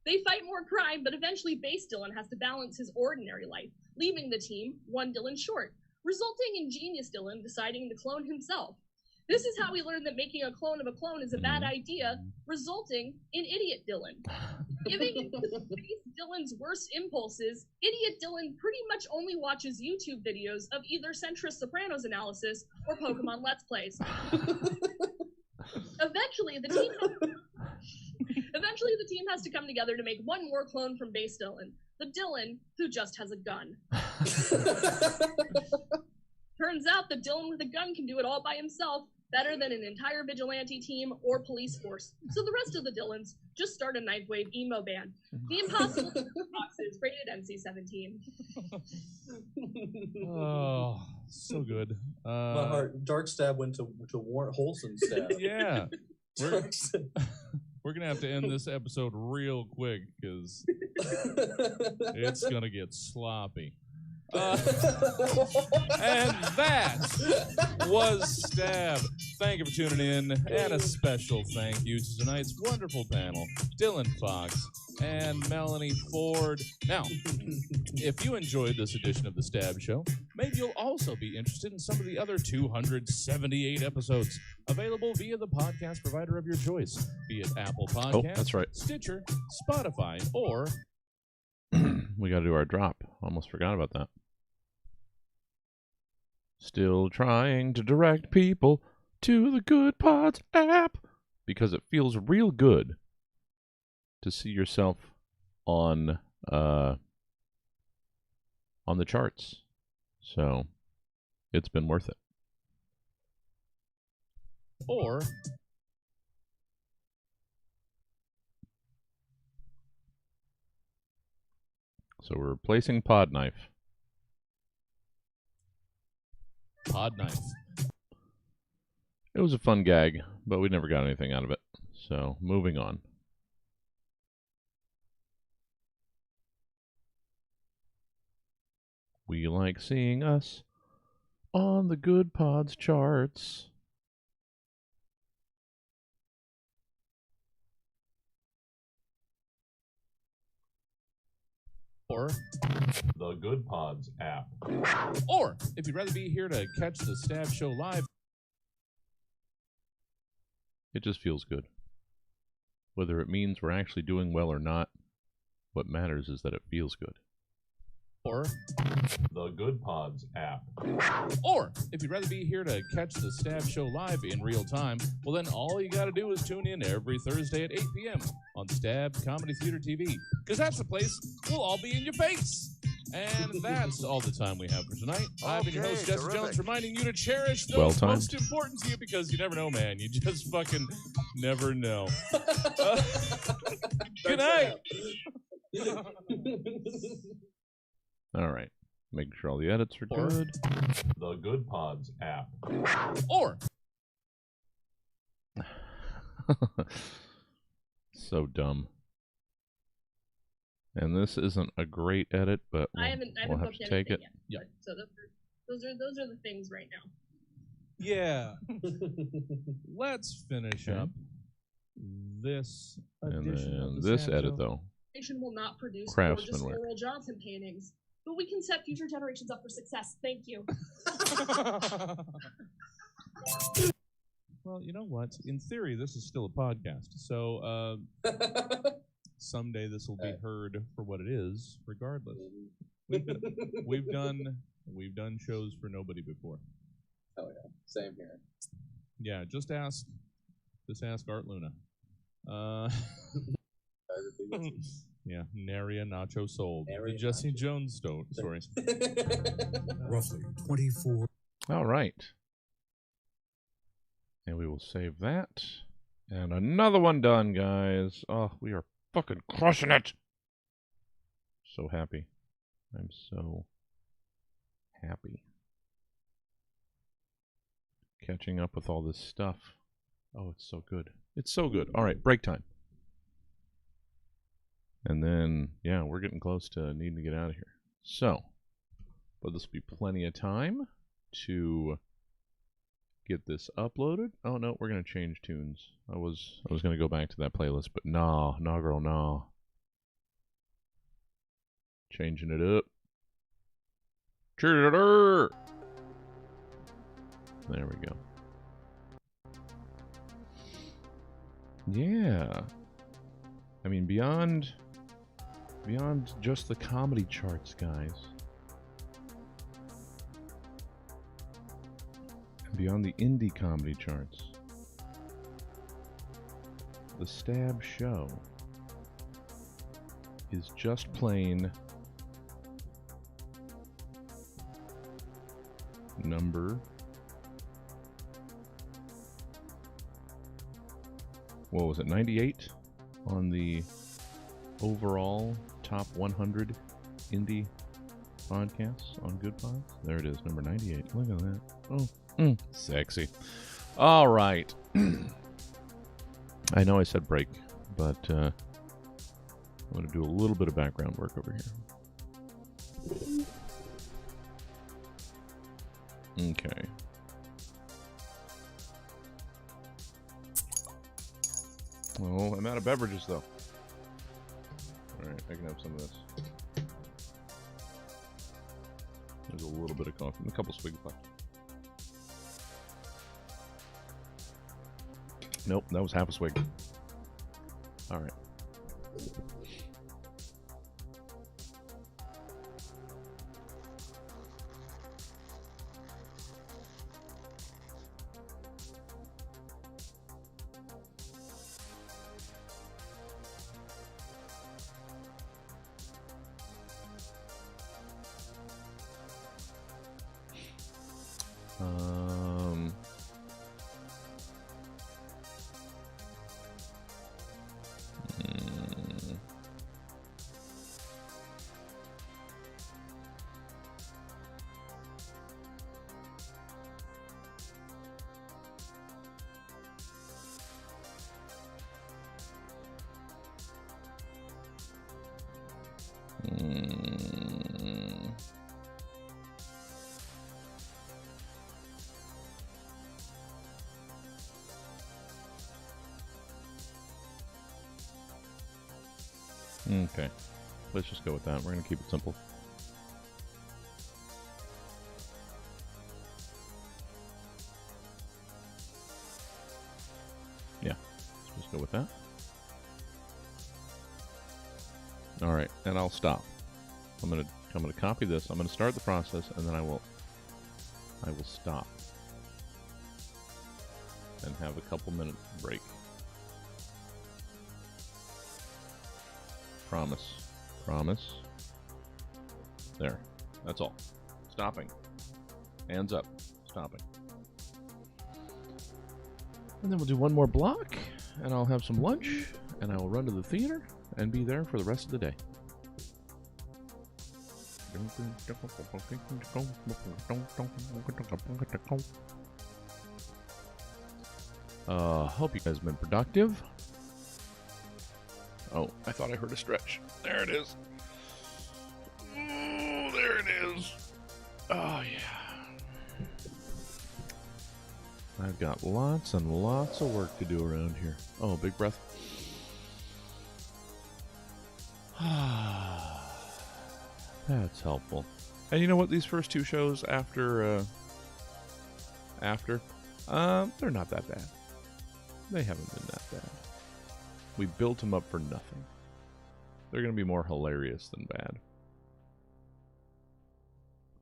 They fight more crime, but eventually Base Dylan has to balance his ordinary life, leaving the team one Dylan short, resulting in Genius Dylan deciding to clone himself. This is how we learn that making a clone of a clone is a bad idea, resulting in Idiot Dylan. Giving Base Dylan's worst impulses, Idiot Dylan pretty much only watches YouTube videos of either Centrist Sopranos analysis or Pokemon Let's Plays. Eventually, the team has to come together to make one more clone from Base Dylan, the Dylan who just has a gun. Turns out that Dylan with a gun can do it all by himself, better than an entire vigilante team or police force. So the rest of the Dylans just start a Ninth Wave emo band. The Impossible Foxes, rated NC-17. Oh, so good. My heart. Dark Stab went to Warren Wholesome Stab. Yeah. We're going to have to end this episode real quick because it's going to get sloppy. And that was Stab. Thank you for tuning in, and a special thank you to tonight's wonderful panel, Dylan Fox and Melanie Ford. Now, if you enjoyed this edition of The Stab Show, maybe you'll also be interested in some of the other 278 episodes available via the podcast provider of your choice, be it Apple Podcasts, Oh, that's right. Stitcher, Spotify, or... We got to do our drop. Almost forgot about that. Still trying to direct people to the Good Pods app because it feels real good to see yourself on the charts. So it's been worth it. Or so we're replacing Podknife. Podknife. It was a fun gag, but we never got anything out of it. So moving on. We like seeing us on the Good Pods charts. Or the Good Pods app. Or, if you'd rather be here to catch the Stab Show live, It just feels good. Whether it means we're actually doing well or not, what matters is that it feels good. Or the Good Pods app. Or, if you'd rather be here to catch the Stab Show live in real time, well then all you gotta do is tune in every Thursday at 8 p.m. on Stab Comedy Theater TV, because that's the place we'll all be in your face. And that's all the time we have for tonight. I've been your host, Jesse terrific. Jones, reminding you to cherish those Well-timed. most important to you, because you never know, man. You just fucking never know. Good night. All right. Making sure all the edits are Or good. the Good Pods app. Or So dumb. And this isn't a great edit, but I haven't we'll have booked to take anything it. yet. But, so those are the things right now. yeah. Let's finish Okay. up this And edition then of the this Stab edit, Show. though. Nation will not produce gorgeous Craftsmanwork. Laurel Johnson paintings, but we can set future generations up for success. Thank you. Well, you know what? In theory, this is still a podcast. So someday this will be heard for what it is, regardless. We've done shows for nobody before. Oh yeah, same here. Yeah, just ask Art Luna. Yeah, Naria Nacho sold. Nary The Jesse Nacho. Jones story. Roughly 24. All right. And we will save that. And another one done, guys. Oh, we are fucking crushing it. So happy. I'm so happy. Catching up with all this stuff. Oh, it's so good. It's so good. All right, break time. And then, yeah, we're getting close to needing to get out of here. So, but this will be plenty of time to get this uploaded. Oh no, we're gonna change tunes. I was gonna go back to that playlist, but nah, girl, nah. Changing it up. There we go. Yeah. I mean, beyond just the comedy charts, guys. Beyond the indie comedy charts. The Stab Show is just plain number what was it, 98 on the overall top 100 indie podcasts on Good Pods. There it is, number 98. Look at that. Oh, sexy. All right. I know I said break, but I'm going to do a little bit of background work over here. Okay. Oh, I'm out of beverages, though. Alright, I can have some of this. There's a little bit of coffee. A couple swig left. Nope, that was half a swig. Alright. Okay, let's just go with that. We're going to keep it simple. Yeah, let's just go with that. All right, and I'll stop. I'm going to copy this. I'm going to start the process, and then I will stop and have a couple minute break. Promise. There. That's all. Stopping. Hands up. Stopping. And then we'll do one more block, and I'll have some lunch, and I will run to the theater and be there for the rest of the day. Hope you guys have been productive. Oh, I thought I heard a stretch. There it is. Oh, there it is. Oh, yeah. I've got lots and lots of work to do around here. Oh, big breath. That's helpful. And you know what? These first two shows after They're not that bad. They haven't been that bad. We built them up for nothing. They're going to be more hilarious than bad.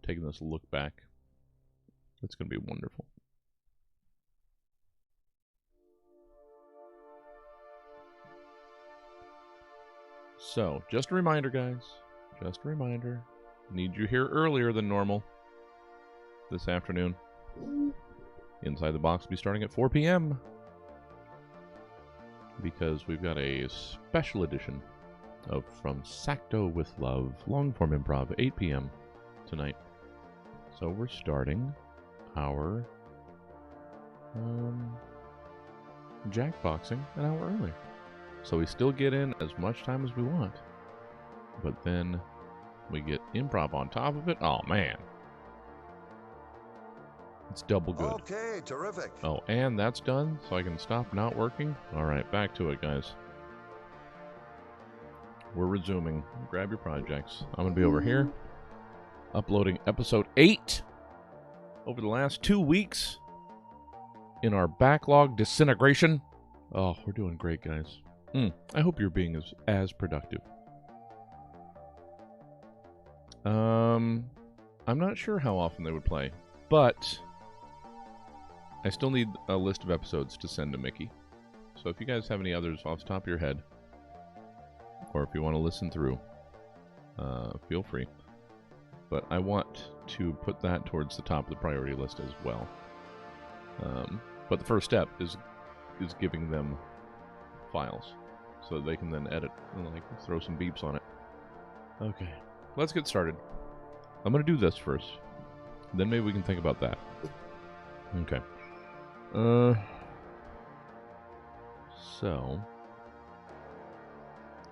Taking this look back, it's going to be wonderful. So, just a reminder, guys. Just a reminder. Need you here earlier than normal this afternoon. Inside the Box will be starting at 4 p.m. because we've got a special edition of From Sacto with Love, long-form improv, 8 p.m. tonight. So we're starting our jackboxing an hour early. So we still get in as much time as we want. But then we get improv on top of it. Oh, man. It's double good. Okay, terrific. Oh, and that's done, so I can stop not working? All right, back to it, guys. We're resuming. Grab your projects. I'm going to be over here uploading episode 8 over the last 2 weeks in our backlog disintegration. Oh, we're doing great, guys. I hope you're being as productive. I'm not sure how often they would play, but I still need a list of episodes to send to Mickey. So if you guys have any others off the top of your head, or if you want to listen through, feel free. But I want to put that towards the top of the priority list as well. But the first step is giving them files, so they can then edit and like throw some beeps on it. Okay, let's get started. I'm gonna do this first, then maybe we can think about that. Okay. So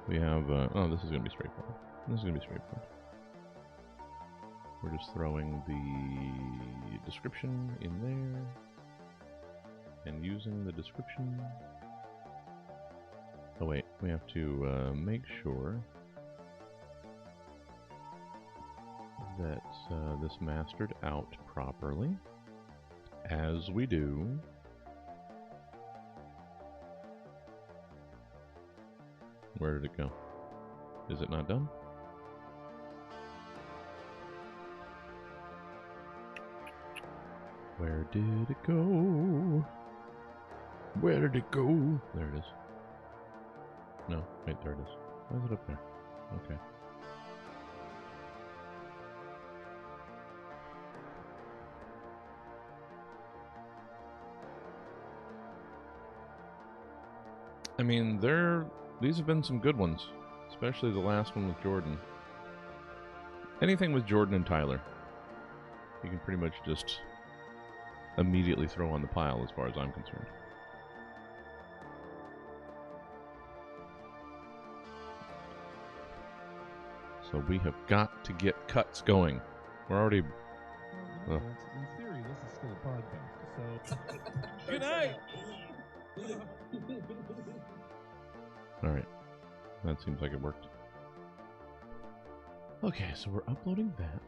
we have. Oh, this is gonna be straightforward. This is gonna be straightforward. We're just throwing the description in there and using the description. Oh wait, we have to make sure that this mastered out properly, as we do. Where did it go? Is it not done? Where did it go? Where did it go? There it is. No, wait, there it is. Why is it up there? Okay. I mean, these have been some good ones, especially the last one with Jordan. Anything with Jordan and Tyler, you can pretty much just immediately throw on the pile as far as I'm concerned. So we have got to get cuts going. We're already... In theory, this is still a podcast, so... Good night! Alright. That seems like it worked. Okay, so we're uploading that.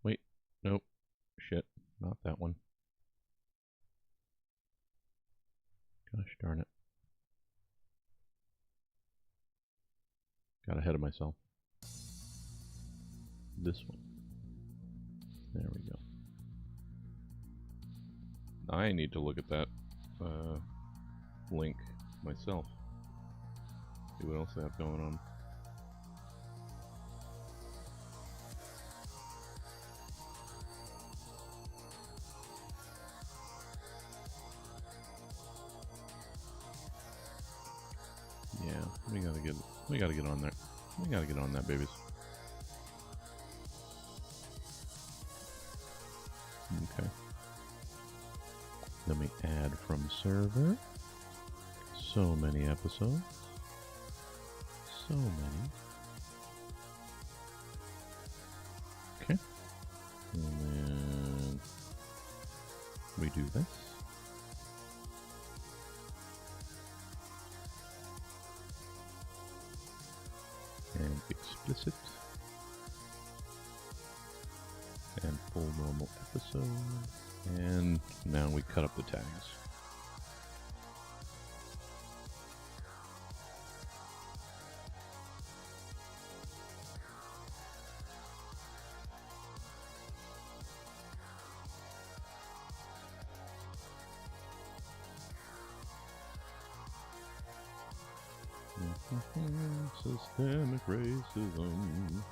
Wait. Nope. Shit. Not that one. Gosh darn it. Got ahead of myself. This one. There we go. I need to look at that link myself. See what else I have going on. Yeah, we gotta get on there. We gotta get on that, babies. Okay. Then we add from server. So many episodes. So many. Okay. And then we do this. And now we cut up the tags. Systemic racism.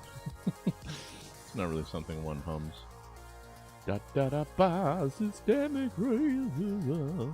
It's not really something one hums. Da da da ba, systemic racism.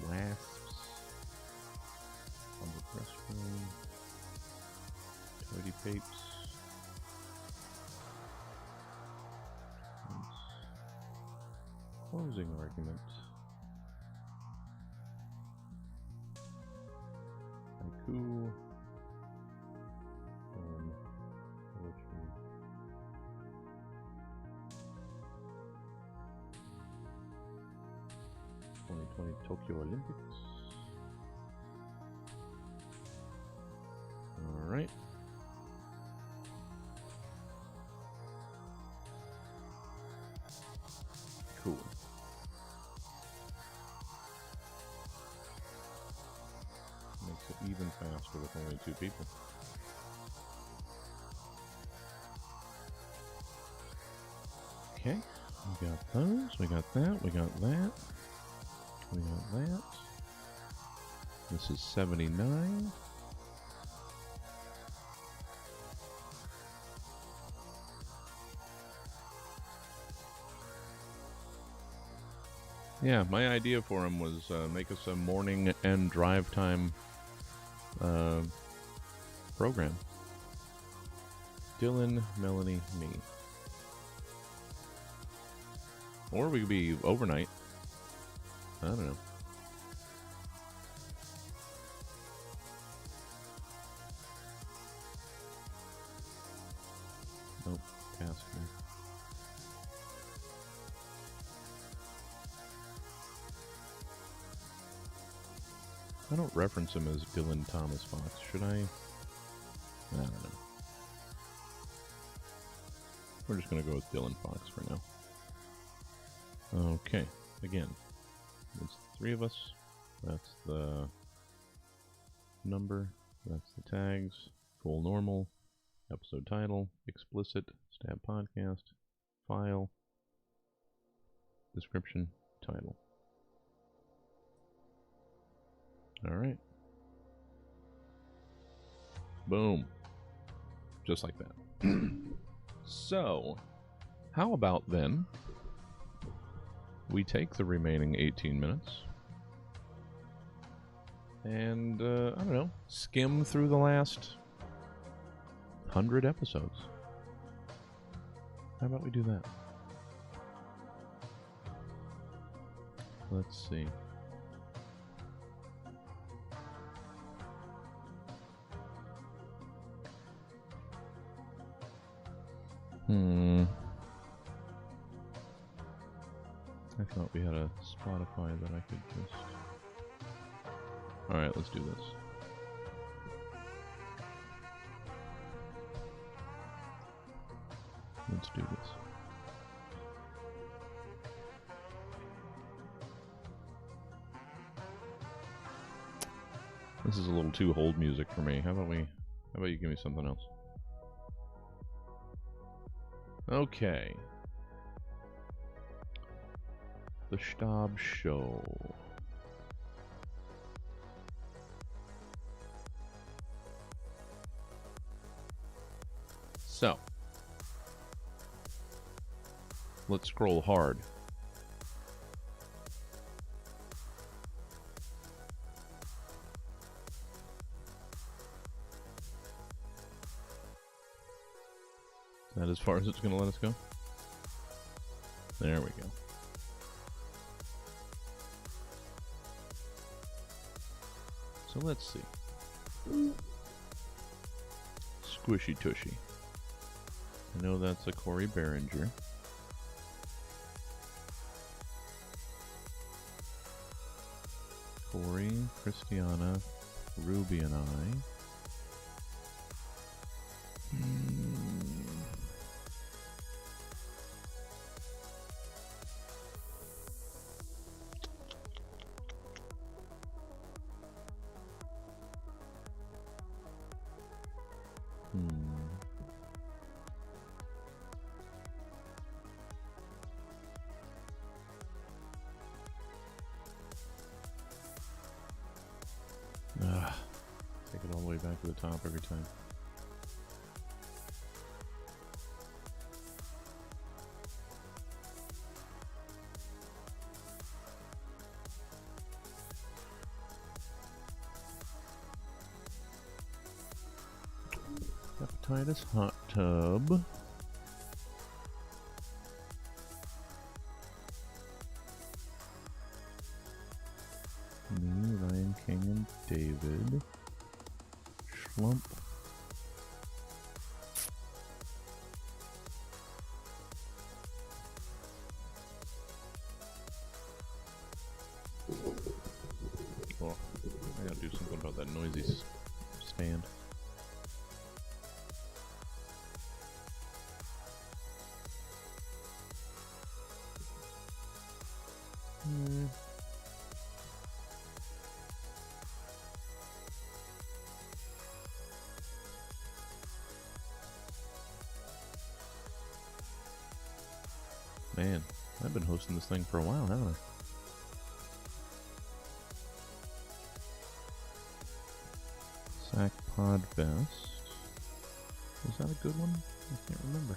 Wasps on the restroom. Toady papes. Closing argument. Haiku. Poetry. Tokyo Olympics. All right. Cool. Makes it even faster with only 2 people. Okay, we got those, we got that, we got that. We got that. This is 79. Yeah, my idea for him was make us a morning and drive time program. Dylan, Melanie, me. Or we could be overnight. I don't know. Nope, task me. I don't reference him as Dylan Thomas Fox, should I? I don't know. We're just gonna go with Dylan Fox for now. Okay, again. It's 3 of us. That's the number. That's the tags. Full normal. Episode title. Explicit. Stab podcast. File. Description. Title. Alright. Boom. Just like that. So, how about then we take the remaining 18 minutes and, I don't know, skim through the last 100 episodes. How about we do that? Let's see. I thought we had a Spotify that I could just... Alright, let's do this. Let's do this. This is a little too hold music for me. How about you give me something else? Okay. The Stab Show. So, let's scroll hard. Is that as far as it's going to let us go? There we go. So let's see. Squishy Tushy. I know that's a Corey Behringer. Corey, Christiana, Ruby, and I. Take it all the way back to the top every time. Hepatitis hot tub. Me, Ryan King, and David. Schlump. Oh, I gotta do something about that noisy stand. Man, I've been hosting this thing for a while, haven't I? Sac Pod Fest. Was that a good one? I can't remember.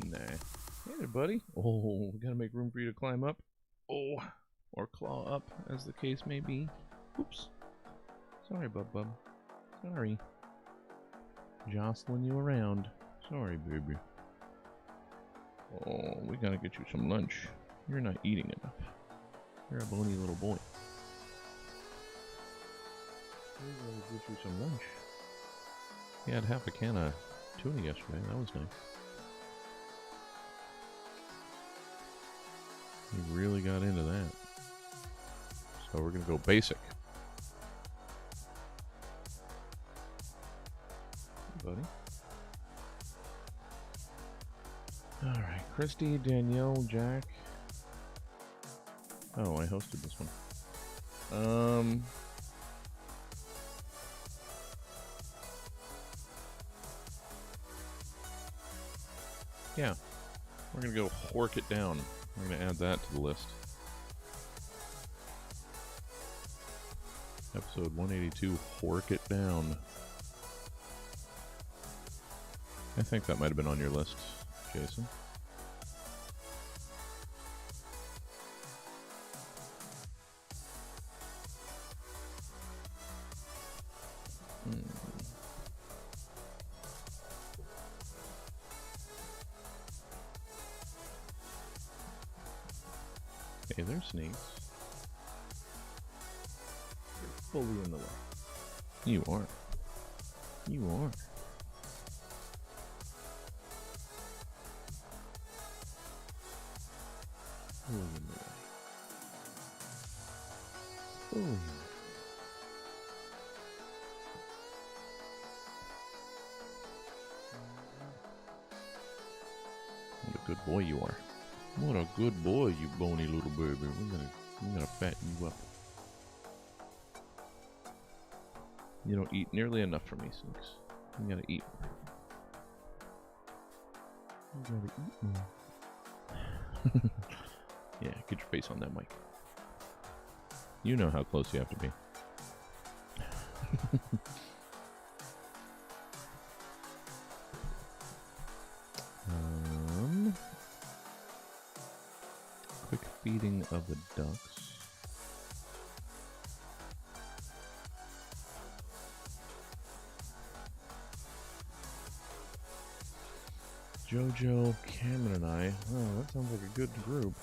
Nah. Hey there, buddy. Oh, we gotta make room for you to climb up. Oh, or claw up, as the case may be. Oops. Sorry, Bub. Sorry. Jostling you around. Sorry, baby. Oh, we gotta get you some lunch. You're not eating enough. You're a bony little boy. We gotta get you some lunch. You had half a can of tuna yesterday. That was nice. You really got into that. So we're gonna go basic. Hey, buddy. Alright, Christy, Danielle, Jack. Oh, I hosted this one. Yeah. We're gonna go hork it down. We're going to add that to the list. Episode 182, Hork It Down. I think that might have been on your list, Jason. Hey, there's snakes. You're fully in the way. You are. You are. Fully in the way. Fully in the way. What a good boy you are. What a good boy, you bony little baby. We're gonna fatten you up. You don't eat nearly enough for me, Snakes. You gotta eat. You gotta eat more. Yeah, get your face on that mic. You know how close you have to be. Quick feeding of the ducks. Jojo, Cameron, and I. Oh, that sounds like a good group.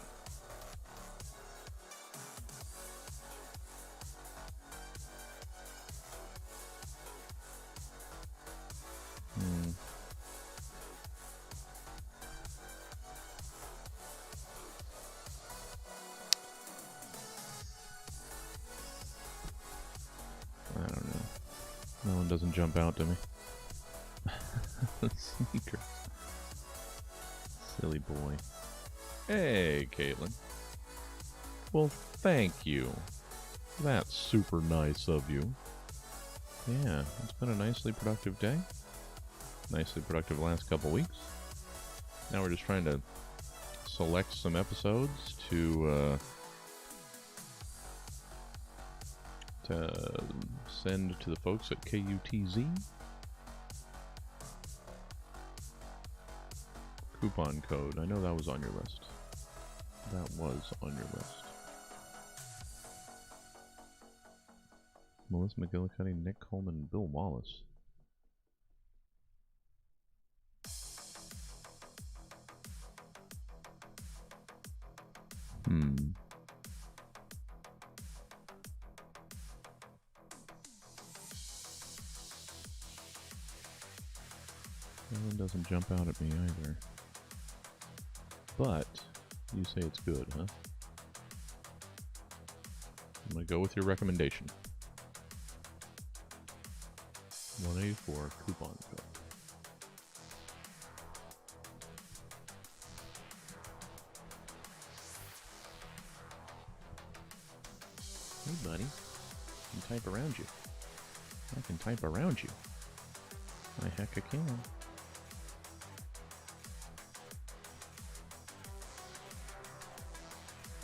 I don't know. No one doesn't jump out to me. Sneakers. Silly boy. Hey, Caitlin. Well, thank you. That's super nice of you. Yeah, it's been a nicely productive day. Nicely productive last couple weeks. Now we're just trying to select some episodes to send to the folks at KUTZ. Coupon code. I know that was on your list. That was on your list. Melissa McGillicuddy, Nick Coleman, Bill Wallace. That one doesn't jump out at me either. But you say it's good, huh? I'm gonna go with your recommendation. 184 coupon code. Hey, buddy. I can type around you. I can type around you. I heck I can.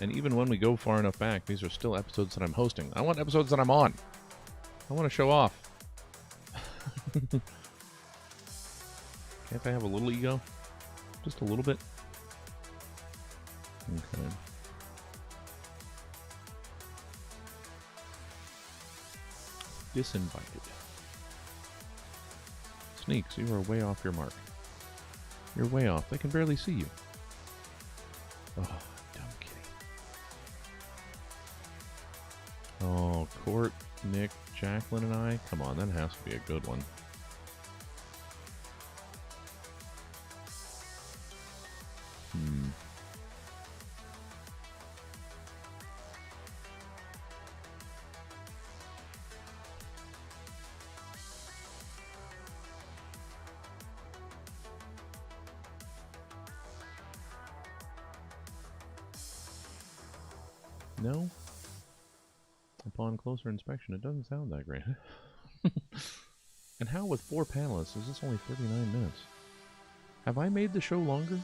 And even when we go far enough back, these are still episodes that I'm hosting. I want episodes that I'm on. I want to show off. Can't I have a little ego? Just a little bit? Okay. Disinvited. Sneaks, you are way off your mark. You're way off. They can barely see you. Oh, dumb kitty. Oh, Court, Nick, Jacqueline, and I? Come on, that has to be a good one. No? Upon closer inspection, it doesn't sound that great. And how with 4 panelists is this only 39 minutes? Have I made the show longer?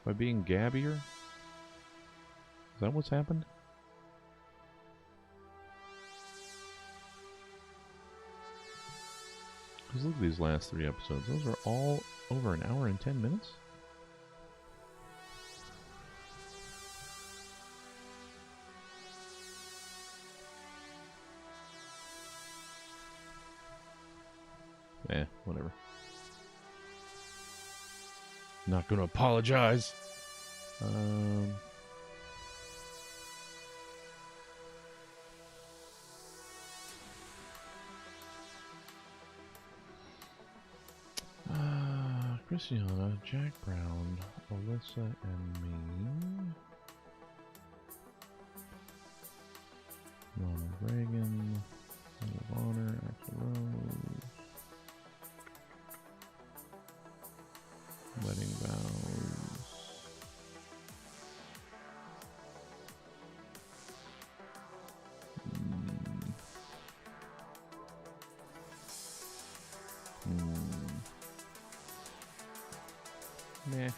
By being gabbier? Is that what's happened? Because look at these last 3 episodes. Those are all over an hour and 10 minutes? Whatever. Not gonna apologize. Christiana, Jack Brown, Alyssa, and me. Ronald Reagan, Medal of Honor, Axl Rose. Wedding vows. Meh.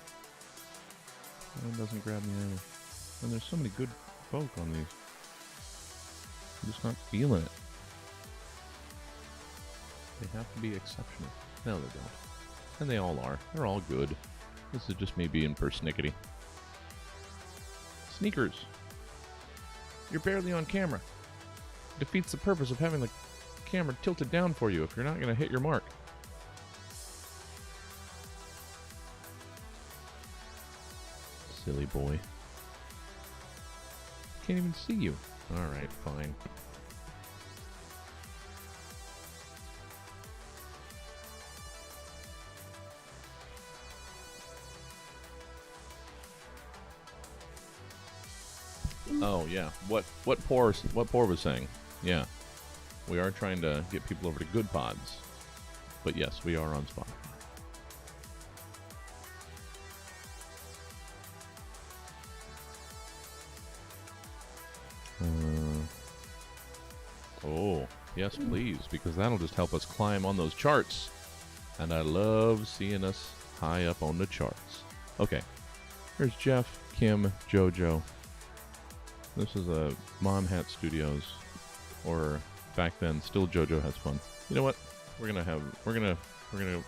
Mine doesn't grab me either. And there's so many good folk on these. I'm just not feeling it. They have to be exceptional. No, they don't. And they all are. They're all good. This is just me being persnickety. Sneakers. You're barely on camera. Defeats the purpose of having the camera tilted down for you if you're not going to hit your mark. Silly boy. Can't even see you. Alright, fine. Oh yeah, what Poor was saying. Yeah, we are trying to get people over to Good Pods, but yes, we are on Spotify. Oh yes, please, because that'll just help us climb on those charts, and I love seeing us high up on the charts. Okay, here's Jeff, Kim, JoJo. This is a Mom Hat Studios, or back then, still JoJo Has Fun. You know what? We're gonna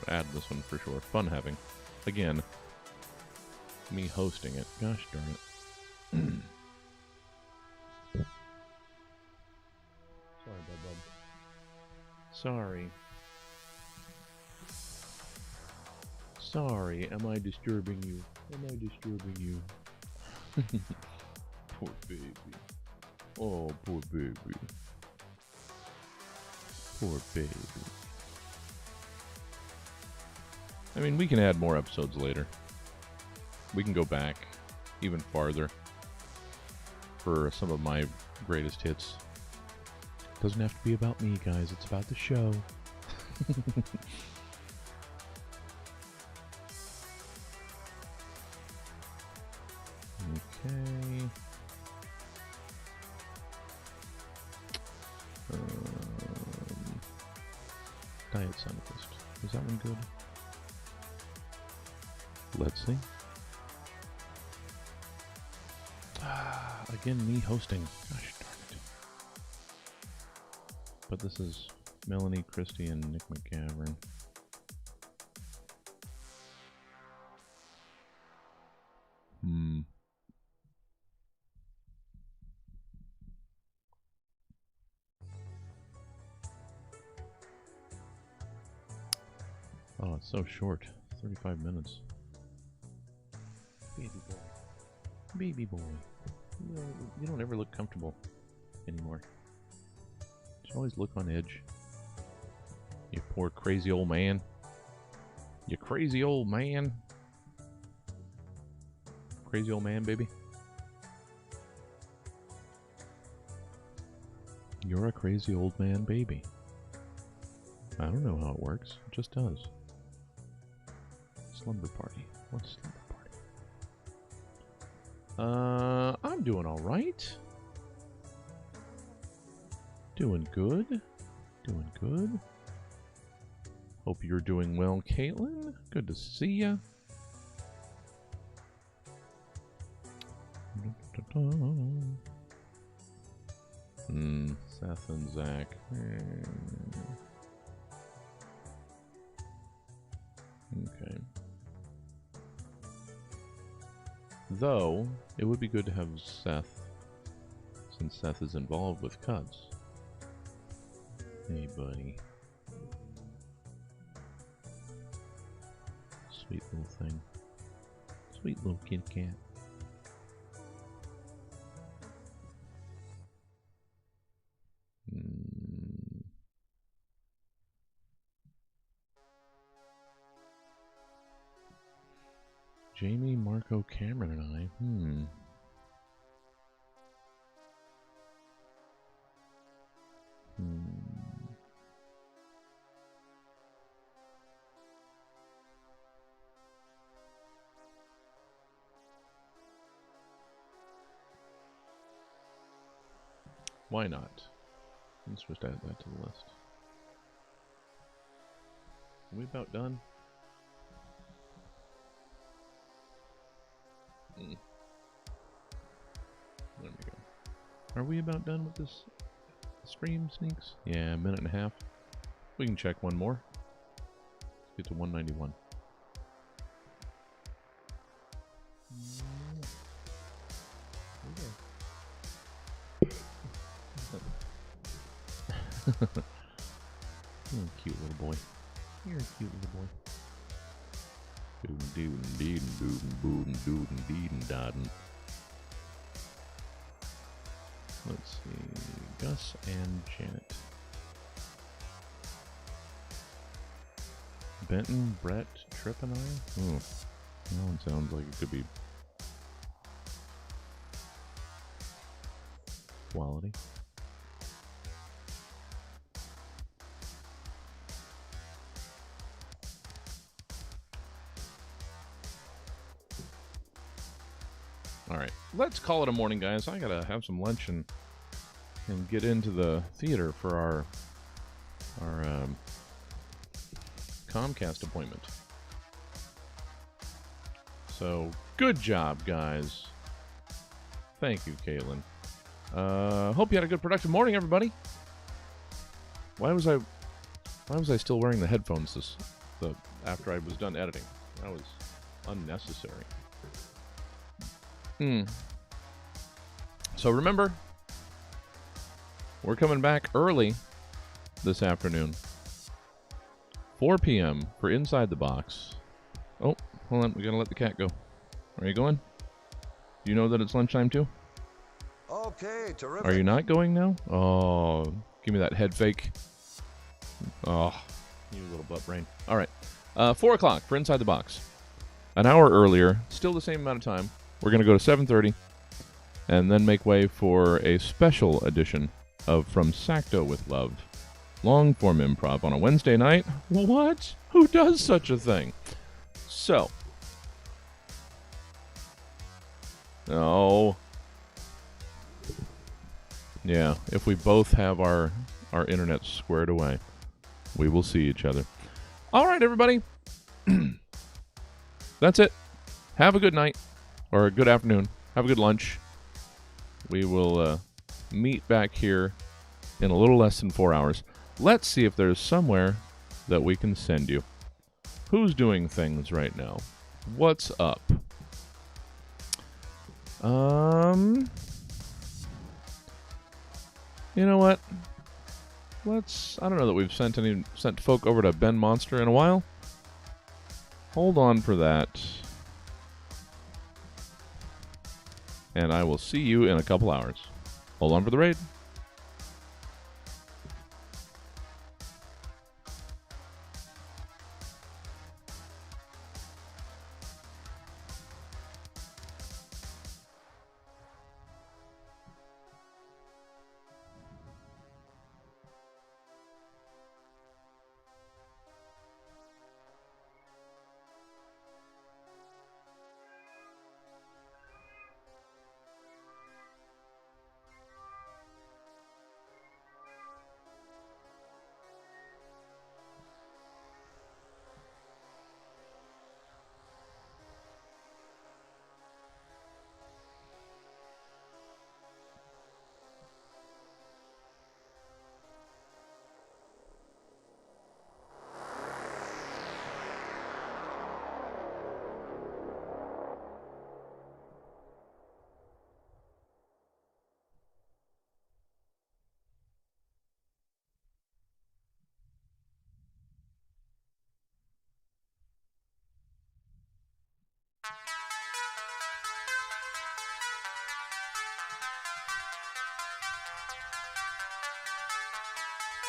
add this one for sure. Fun having. Again, me hosting it. Gosh darn it. Sorry, Bub. Sorry. Sorry, am I disturbing you? Am I disturbing you? Poor baby. Oh, poor baby. Poor baby. I mean, we can add more episodes later. We can go back even farther for some of my greatest hits. Doesn't have to be about me, guys. It's about the show. Okay. Diet Sunkist. Is that one good? Let's see. Again, me hosting. Gosh darn it. But this is Melanie Christie and Nick McGavern. Oh, it's so short. 35 minutes. Baby boy. Baby boy. You don't ever look comfortable anymore. You always look on edge. You poor crazy old man. You crazy old man. Crazy old man, baby. You're a crazy old man, baby. I don't know how it works. It just does. Slumber party. What's slumber party? I'm doing alright. Doing good. Doing good. Hope you're doing well, Caitlin. Good to see ya. Seth and Zach. Okay. Though, it would be good to have Seth, since Seth is involved with cuts. Hey, buddy. Sweet little thing. Sweet little kitty cat. Jamie, Marco, Cameron, and I. Why not? Let's just add that to the list. Are we about done? Are we about done with this stream, Sneaks? Yeah, a minute and a half. We can check one more. Let's get to 191. You're a cute little boy. You're a cute little boy. Let's see. Gus and Janet. Benton, Brett, Tripp, and I? Oh, that one sounds like it could be quality. All right, let's call it a morning, guys. I gotta have some lunch and get into the theater for our Comcast appointment. So good job, guys. Thank you, Caitlin. Hope you had a good, productive morning, everybody. Why was I still wearing the headphones after I was done editing? That was unnecessary. So remember, we're coming back early this afternoon. 4 p.m. for Inside the Box. Oh, hold on. We gotta let the cat go. Are you going? Do you know that it's lunchtime too? Okay, terrific. Are you not going now? Oh, give me that head fake. Oh, you little butt brain. All right. 4 o'clock for Inside the Box. An hour earlier. Still the same amount of time. We're going to go to 7:30 and then make way for a special edition of From Sacto with Love. Long-form improv on a Wednesday night. What? Who does such a thing? So. Oh. Yeah, if we both have our internet squared away, we will see each other. All right, everybody. That's it. Have a good night. Or a good afternoon. Have a good lunch. We will meet back here in a little less than 4 hours. Let's see if there's somewhere that we can send you. Who's doing things right now? What's up? You know what? I don't know that we've sent folk over to Ben Monster in a while. Hold on for that. And I will see you in a couple hours. Hold on for the raid.